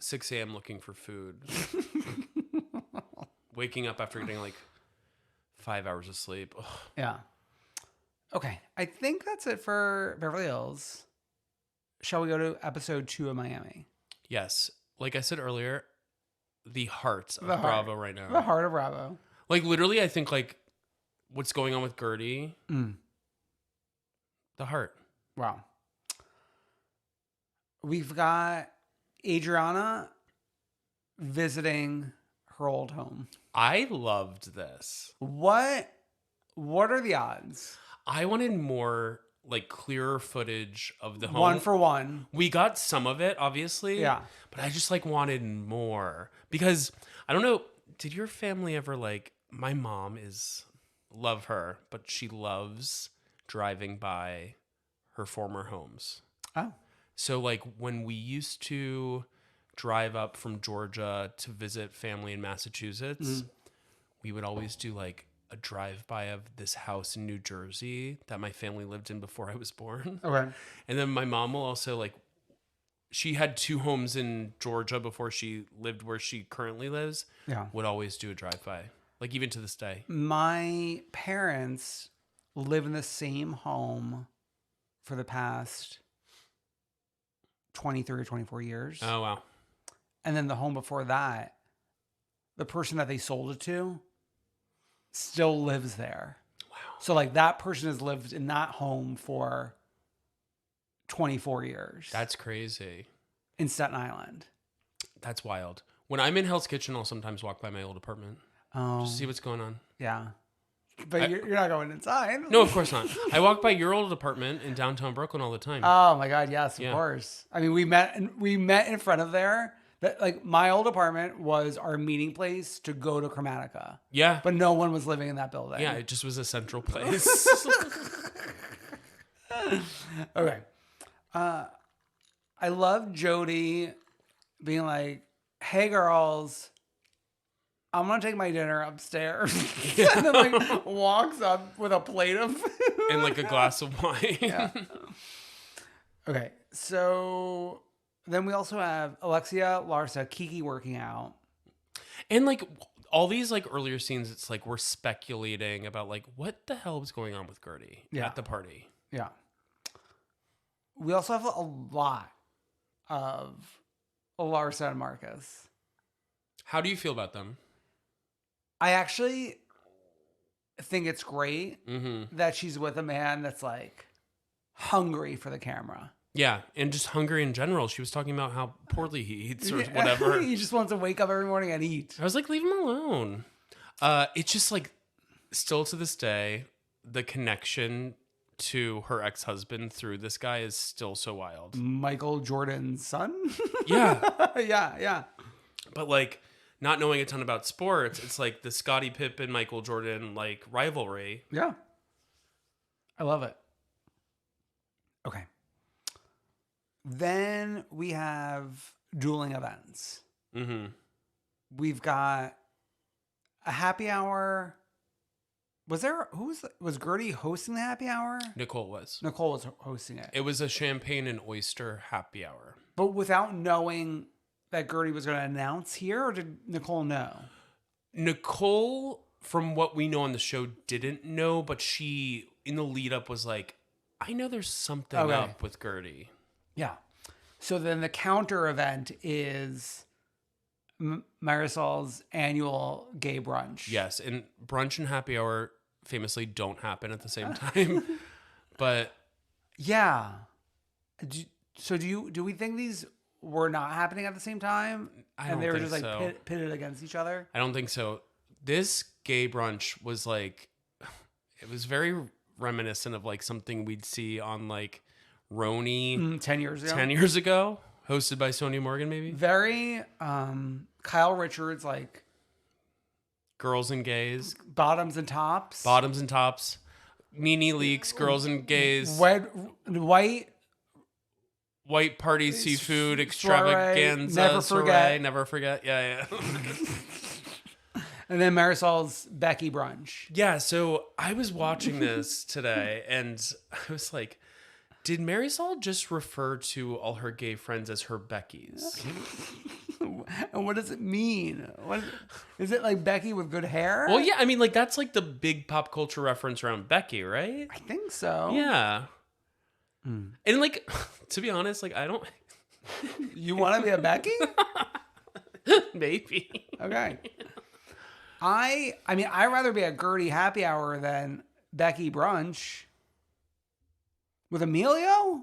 6 a.m. looking for food. Waking up after getting like 5 hours of sleep. Ugh. Yeah. Okay, I think that's it for Beverly Hills. Shall we go to episode 2 of Miami? Yes. Like I said earlier, the heart of Bravo right now. The heart of Bravo. Like literally, I think like what's going on with Gertie The heart. Wow. We've got Adriana visiting her old home. I loved this. What are the odds? I wanted more like clearer footage of the home. 1 for 1. We got some of it, obviously. Yeah. But I just like wanted more because I don't know. Did your family ever like? My mom love her, but she loves driving by her former homes. Oh. So like when we used to drive up from Georgia to visit family in Massachusetts, we would always do like a drive-by of this house in New Jersey that my family lived in before I was born. Okay. And then my mom will also like, she had 2 homes in Georgia before she lived where she currently lives. Yeah. Would always do a drive-by, like even to this day. My parents live in the same home for the past 23 or 24 years. Oh, wow. And then the home before that, the person that they sold it to still lives there. Wow. So like that person has lived in that home for 24 years. That's crazy. In Staten Island. That's wild. When I'm in Hell's Kitchen, I'll sometimes walk by my old apartment. Oh. Just see what's going on. Yeah. But you're not going inside. No, of course not. I walk by your old apartment in downtown Brooklyn all the time. Oh my God, yes, of Yeah. course. I mean, we met in front of there. That like my old apartment was our meeting place to go to Chromatica. Yeah. But no one was living in that building. Yeah, it just was a central place. Okay. I love Jody being like, "Hey girls, I'm gonna take my dinner upstairs," and then like walks up with a plate of food And like a glass of wine. Yeah. Okay, so then we also have Alexia, Larsa, Kiki working out. And like all these like earlier scenes, it's like we're speculating about like what the hell was going on with Gertie at the party. Yeah. We also have a lot of Larsa and Marcus. How do you feel about them? I actually think it's great Mm-hmm. that she's with a man that's like hungry for the camera. Yeah, and just hungry in general. She was talking about how poorly he eats or whatever. He just wants to wake up every morning and eat. I was like, leave him alone. It's just like, still to this day, the connection to her ex-husband through this guy is still so wild. Michael Jordan's son? Yeah. Yeah. But like, not knowing a ton about sports, it's like the Scottie Pippen, Michael Jordan like rivalry. Yeah. I love it. Okay. Then we have dueling events. Mm-hmm. We've got a happy hour. Was Gertie hosting the happy hour? Nicole was. Nicole was hosting it. It was a champagne and oyster happy hour. But without knowing that Gertie was going to announce here, or did Nicole know? Nicole, from what we know on the show, didn't know, but she, in the lead up, was like, I know there's something up with Gertie. Yeah. So then the counter event is Marisol's annual gay brunch. Yes, and brunch and happy hour famously don't happen at the same time. But yeah. Do we think these were not happening at the same time? I don't and they were think just like so. pitted against each other? I don't think so. This gay brunch was like, it was very reminiscent of like something we'd see on like Roni 10 years ago. 10 years ago, hosted by Sonia Morgan, maybe. Very Kyle Richards, like Girls and gays, bottoms and tops. bottoms and tops, Nene Leaks, girls and gays, White party seafood soiree, extravaganza, never forget. soiree, never forget. Yeah. And then Marisol's Becky brunch. Yeah, so I was watching this today and I was like, did Marisol just refer to all her gay friends as her Beckys? And what does it mean? Is it like Becky with good hair? Well, yeah, I mean, like, that's like the big pop culture reference around Becky, right? I think so. Yeah. And like, to be honest, like, I don't... You want to be a Becky? Maybe. Okay. I mean, I'd rather be a Gertie happy hour than Becky brunch. With Emilio?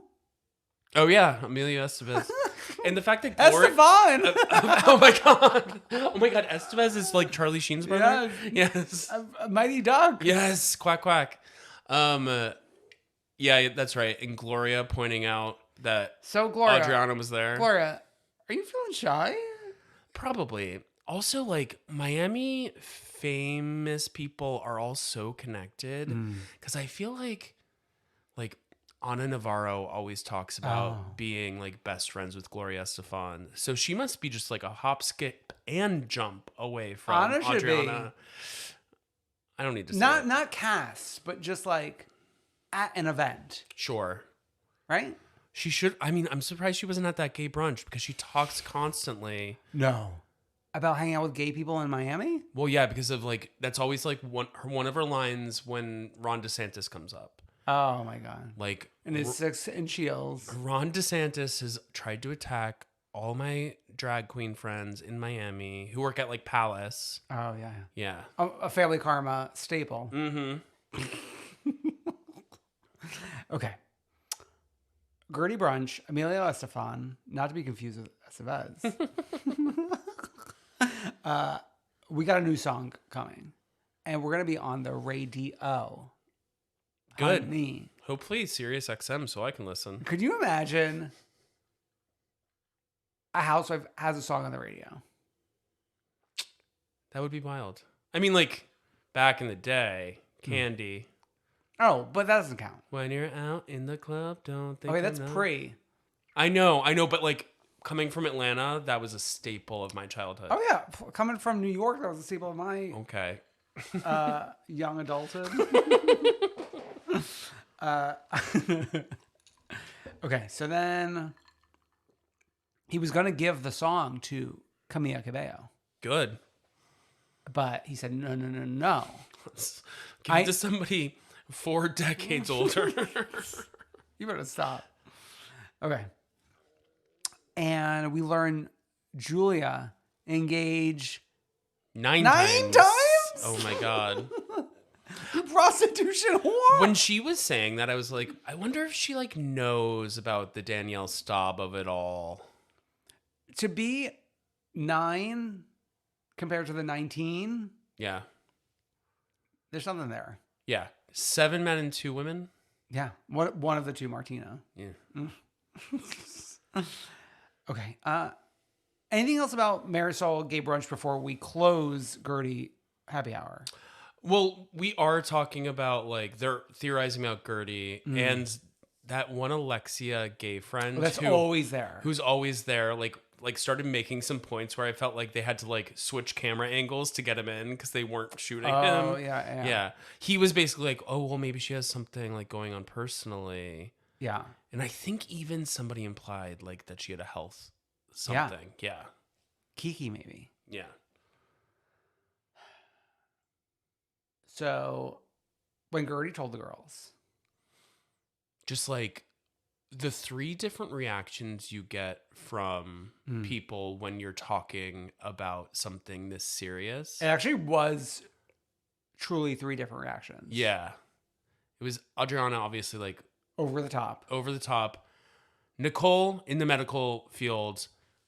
Oh yeah, Emilio Estevez. And the fact that Gloria... Esteban! Oh my god. Oh my god, Estevez is like Charlie Sheen's brother? Yes. A mighty duck. Yes, quack quack. Yeah, that's right. And Gloria pointing out that So Gloria. Adriana was there. Gloria, are you feeling shy? Probably. Also, like, Miami famous people are all so connected. Because I feel like Ana Navarro always talks about being like best friends with Gloria Estefan. So she must be just like a hop, skip, and jump away from Ana should Adriana. I don't need to say it. Not cast, but just like at an event. Sure. Right? She should. I mean, I'm surprised she wasn't at that gay brunch because she talks constantly. No. About hanging out with gay people in Miami? Well, yeah, because of like, that's always like one of her lines when Ron DeSantis comes up. Oh my God. Like, And his 6-inch heels. Ron DeSantis has tried to attack all my drag queen friends in Miami who work at like Palace. Oh, yeah. Yeah. A family karma staple. Mm-hmm. Okay. Gertie Brunch, Emilio Estefan, not to be confused with Estevez. We got a new song coming, and we're going to be on the radio. Good. Honey. Hopefully Sirius XM so I can listen. Could you imagine a housewife has a song on the radio? That would be wild. I mean, like, back in the day, Candy. Oh, but that doesn't count. When you're out in the club, don't think. Okay, that's I'm not- pre. I know, but like, coming from Atlanta, that was a staple of my childhood. Oh, yeah. Coming from New York, that was a staple of my Okay. young adulthood. Okay, so then he was going to give the song to Camila Cabello, Good. but he said, no. Give it to somebody 4 decades older. You better stop. Okay. And we learn Julia engaged 9 times? Oh my God. Prostitution whore. When she was saying that, I was like, I wonder if she like knows about the Danielle Staub of it all. To be 9 compared to the 19, Yeah. there's something there. Yeah. 7 men and 2 women. Yeah. One of the two, Martina. Yeah. Okay. Anything else about Marisol Gay Brunch before we close Gertie Happy Hour? Well, we are talking about like they're theorizing about Gertie and that one Alexia gay friend That's always there. who's always there. Like started making some points where I felt like they had to like switch camera angles to get him in because they weren't shooting him. Oh yeah. Yeah. He was basically like, oh well, maybe she has something like going on personally. Yeah. And I think even somebody implied like that she had a health something. Yeah. Kiki maybe. Yeah. So when Gertie told the girls, Just like the 3 different reactions you get from people when you're talking about something this serious. it actually was truly 3 different reactions. Yeah. It was Adriana, obviously, like Over the top. over the top. Nicole in the medical field,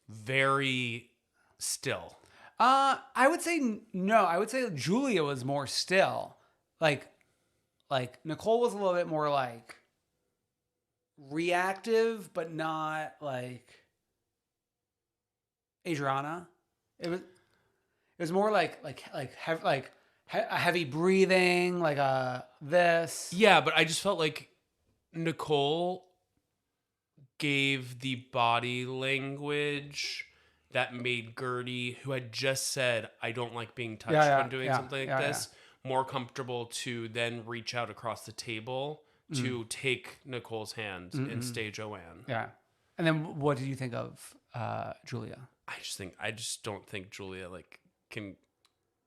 very still. I would say no. I would say Julia was more still. Like Nicole was a little bit more like reactive, but not like Adriana. It was more like a heavy breathing, like a this. Yeah, but I just felt like Nicole gave the body language that made Gertie, who had just said, I don't like being touched when doing something like this, more comfortable to then reach out across the table to take Nicole's hand and stay Joanne. Yeah. And then what did you think of Julia? I just don't think Julia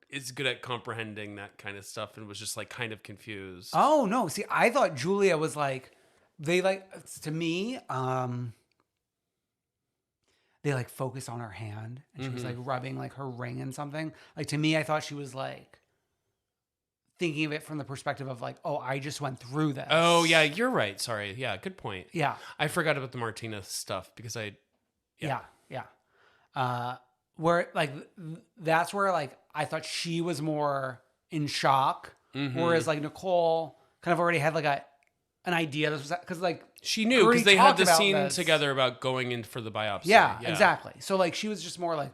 is good at comprehending that kind of stuff and was just like kind of confused. Oh no. See, I thought Julia was like, to me, they like focused on her hand and she was like rubbing like her ring and something. Like to me, I thought she was like thinking of it from the perspective of like, oh, I just went through this. Oh yeah, you're right. Sorry. Yeah, good point. Yeah. I forgot about the Martina stuff because Yeah. Where like that's where like I thought she was more in shock, whereas like Nicole kind of already had like an idea. This was because like she knew Gertie because they had talked the about scene this. together about going in for the biopsy. Yeah, exactly. So like she was just more like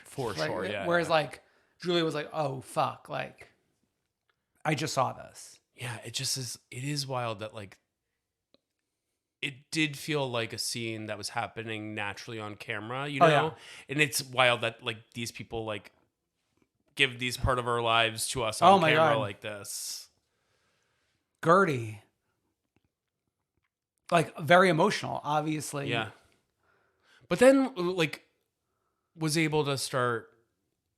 for sure. Yeah. Whereas like Julia was like, oh fuck, like I just saw this. Yeah, it just is. It is wild that like it did feel like a scene that was happening naturally on camera, you know? Yeah. And it's wild that like these people like give these part of our lives to us on camera God. like this. Gertie, like very emotional, obviously. Yeah. But then like was able to start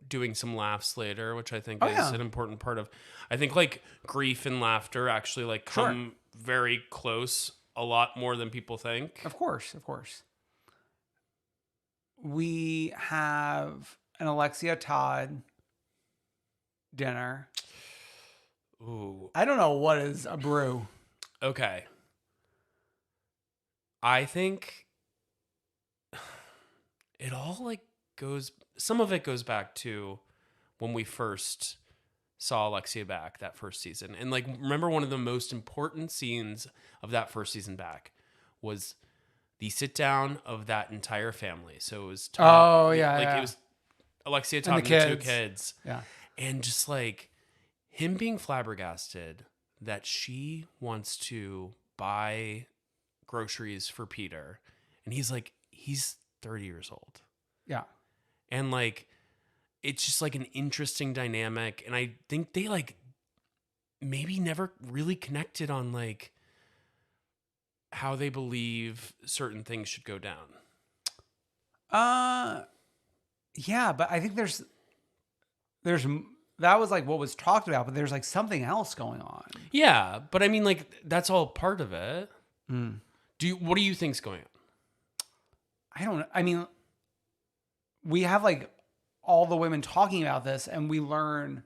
doing some laughs later, which I think is an important part of, I think like grief and laughter actually like come very close a lot more than people think. Of course. We have an Alexia Todd dinner. Ooh. I don't know what is a brew. Okay. I think it all like some of it goes back to when we first saw Alexia back that first season. And like, remember one of the most important scenes of that first season back was the sit down of that entire family. So it was Todd, it was Alexia, Todd, and the 2 kids. Yeah. And just like him being flabbergasted that she wants to buy groceries for Peter. And he's 30 years old. Yeah. And like, it's just like an interesting dynamic. And I think they like maybe never really connected on like how they believe certain things should go down. Yeah, but I think there's that was like what was talked about, but there's like something else going on. Yeah, but I mean like that's all part of it. What do you think's going on? I don't know. I mean, we have like all the women talking about this, and we learn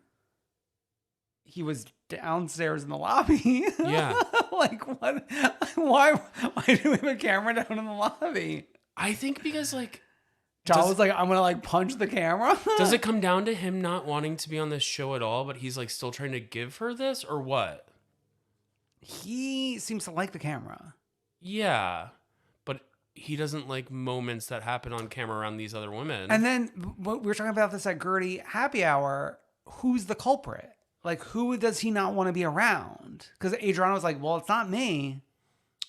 he was downstairs in the lobby. Yeah. Like what? Why do we have a camera down in the lobby? I think because like John was like, I'm gonna like punch the camera. Does it come down to him not wanting to be on this show at all, but he's like still trying to give her this, or what? He seems to like the camera. Yeah, but he doesn't like moments that happen on camera around these other women. And then we were talking about this at Gertie Happy Hour. Who's the culprit? Like, who does he not want to be around? Because Adriana was like, well, it's not me.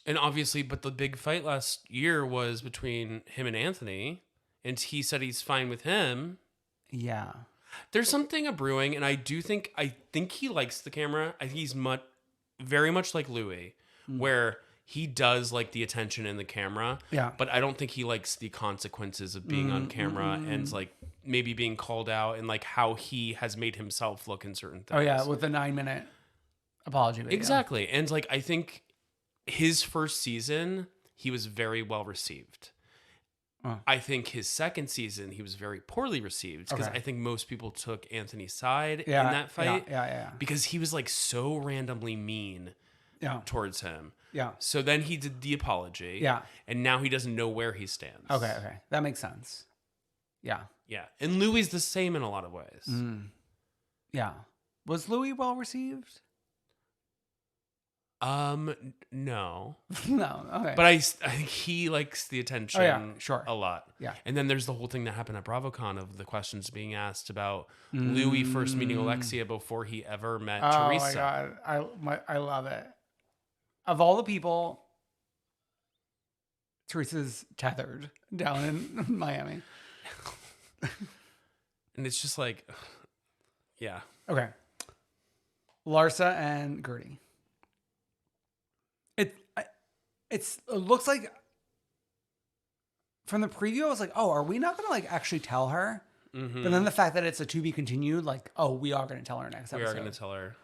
And obviously, but the big fight last year was between him and Anthony. And he said he's fine with him. Yeah. There's something brewing. And I think he likes the camera. I think he's very much like Louis, where he does like the attention in the camera. Yeah. But I don't think he likes the consequences of being on camera and like maybe being called out and like how he has made himself look in certain things. Oh yeah, with the 9-minute apology video. Exactly. And like I think his first season, he was very well received. I think his second season, he was very poorly received because I think most people took Anthony's side in that fight. Yeah. Because he was like so randomly mean towards him. Yeah. So then he did the apology. Yeah. And now he doesn't know where he stands. Okay. That makes sense. Yeah. Yeah. And Louis is the same in a lot of ways. Yeah. Was Louis well received? No. No. Okay. But I think he likes the attention a lot. Yeah. And then there's the whole thing that happened at BravoCon of the questions being asked about Louis first meeting Alexia before he ever met Teresa. Oh my God. I love it. Of all the people, Teresa's tethered down in Miami. And it's just like, yeah. Okay. Larsa and Gertie. It looks like from the preview, I was like, oh, are we not going to like actually tell her? Mm-hmm. But then the fact that it's a to be continued, like, oh, we are going to tell her next episode. We are going to tell her.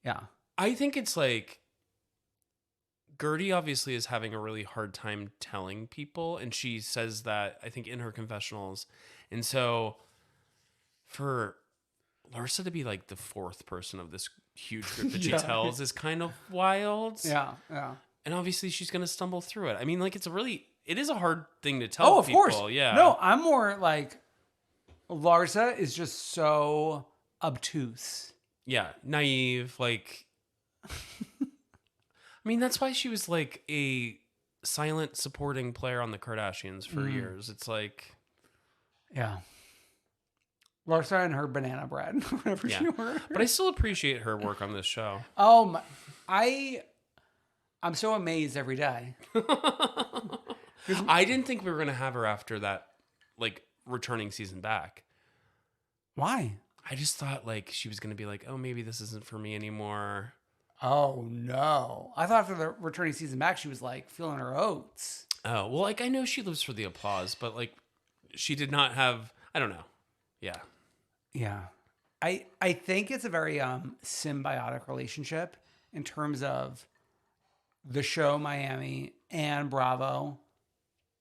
Yeah. I think it's like Gertie obviously is having a really hard time telling people. And she says that, I think, in her confessionals. And so for Larsa to be like the fourth person of this huge group that she tells is kind of wild. Yeah, yeah. And obviously she's going to stumble through it. I mean, like, it is a hard thing to tell Oh, of people. course. Yeah. No, I'm more like Larsa is just so obtuse. Yeah. Naive. Like, I mean, that's why she was like a silent supporting player on the Kardashians for years. It's like, yeah. Larsa and her banana bread, whatever she were. But I still appreciate her work on this show. Oh, I'm so amazed every day. I didn't think we were going to have her after that, like, returning season back. Why? I just thought, like, she was going to be like, oh, maybe this isn't for me anymore. Oh, no. I thought after the returning season back, she was, like, feeling her oats. Oh, well, like, I know she lives for the applause, but, like, she did not have, I don't know. Yeah. Yeah. I think it's a very symbiotic relationship in terms of the show Miami and Bravo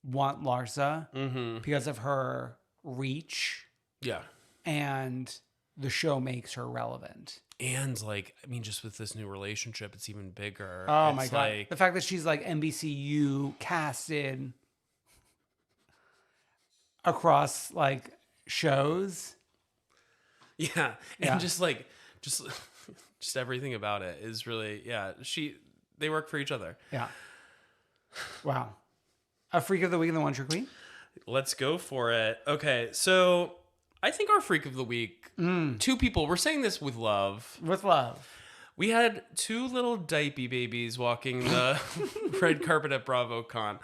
want Larsa because of her reach. Yeah. And the show makes her relevant. And, like, I mean, just with this new relationship, it's even bigger. Oh, it's my God. Like, the fact that she's, like, NBCU casted across, like, shows. Yeah. And just, like, just everything about it is really, they work for each other. Yeah. Wow. A freak of the week and the one true queen? Let's go for it. Okay, so I think our freak of the week, two people, we're saying this with love. With love. We had two little diaper babies walking the red carpet at BravoCon.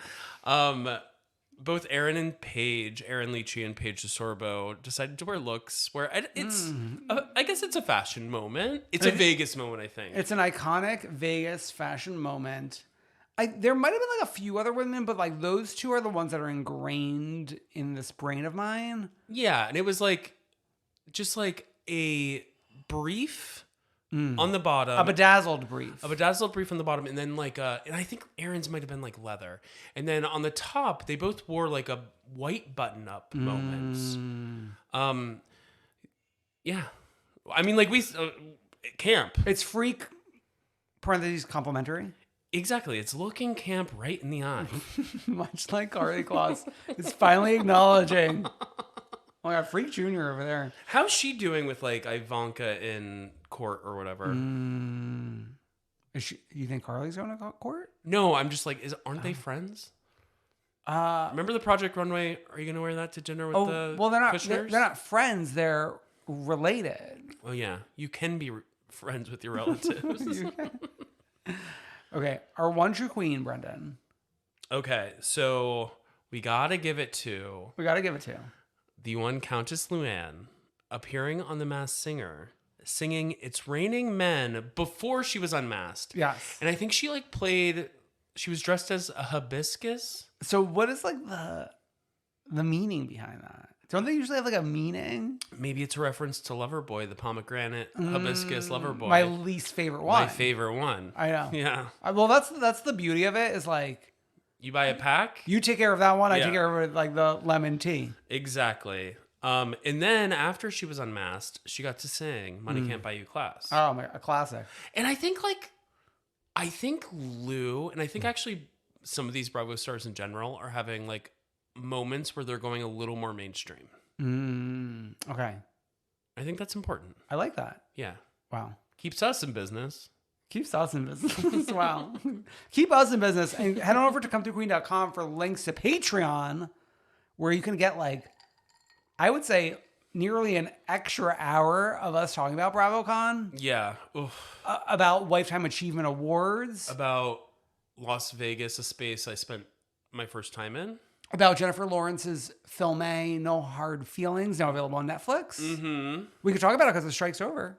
Both Aaron and Paige, Aaron Leachy and Paige DeSorbo, decided to wear looks where I guess it's a fashion moment. It's a Vegas moment, I think. It's an iconic Vegas fashion moment. There might have been like a few other women, but like those two are the ones that are ingrained in this brain of mine. Yeah, and it was like just like a brief on the bottom. A bedazzled brief. A bedazzled brief on the bottom, and then like and I think Aaron's might have been like leather. And then on the top, they both wore like a white button-up moments. Yeah. I mean, like camp. It's freak, parentheses, complimentary. Exactly. It's looking camp right in the eye. Much like Carly Kloss is finally acknowledging. Oh, I got Freak Jr. over there. How's she doing with like Ivanka in court or whatever? You think Carly's going to court? No, I'm just like, aren't they friends? Remember the Project Runway? Are you going to wear that to dinner with the well, they're not. Kushners? They're not friends. They're related. Oh yeah, you can be friends with your relatives. Okay, our one true queen, Brendan. Okay, so we gotta give it to the one Countess Luann, appearing on The Masked Singer, singing "It's Raining Men" before she was unmasked. Yes, and I think she like played. She was dressed as a hibiscus. So what is like the meaning behind that? Don't they usually have like a meaning? Maybe it's a reference to Loverboy, the pomegranate hibiscus Loverboy. My least favorite one. My favorite one. I know. Yeah. Well, that's the beauty of it. Is like you buy a pack. You take care of that one. I take care of like the lemon tea. Exactly. And then after she was unmasked, she got to sing "Money Can't Buy You Class." Oh a classic. And I think Lou, and I think actually some of these Bravo stars in general are having like moments where they're going a little more mainstream. Okay. I think that's important. I like that. Yeah. Wow. Keeps us in business. Keeps us in business. Wow. Keep us in business. And head on over to ComeThroughQueen.com for links to Patreon, where you can get like, I would say, nearly an extra hour of us talking about BravoCon. Yeah. About Lifetime Achievement Awards. About Las Vegas, a space I spent my first time in. About Jennifer Lawrence's film A, No Hard Feelings, now available on Netflix. Mm-hmm. We could talk about it because the strike's over.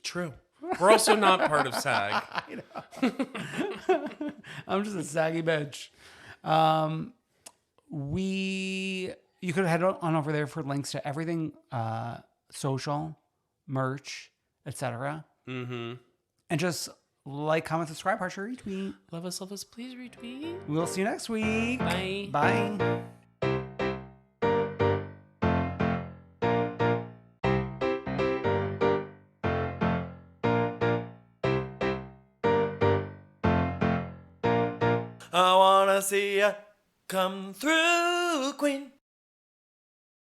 True. We're also not part of SAG. I know. I'm just a saggy bitch. You could head on over there for links to everything social, merch, etc. Mm-hmm. And just like, comment, subscribe, heart, share, retweet. Love us, please retweet. We'll see you next week. Bye. Bye. I wanna see ya come through, queen.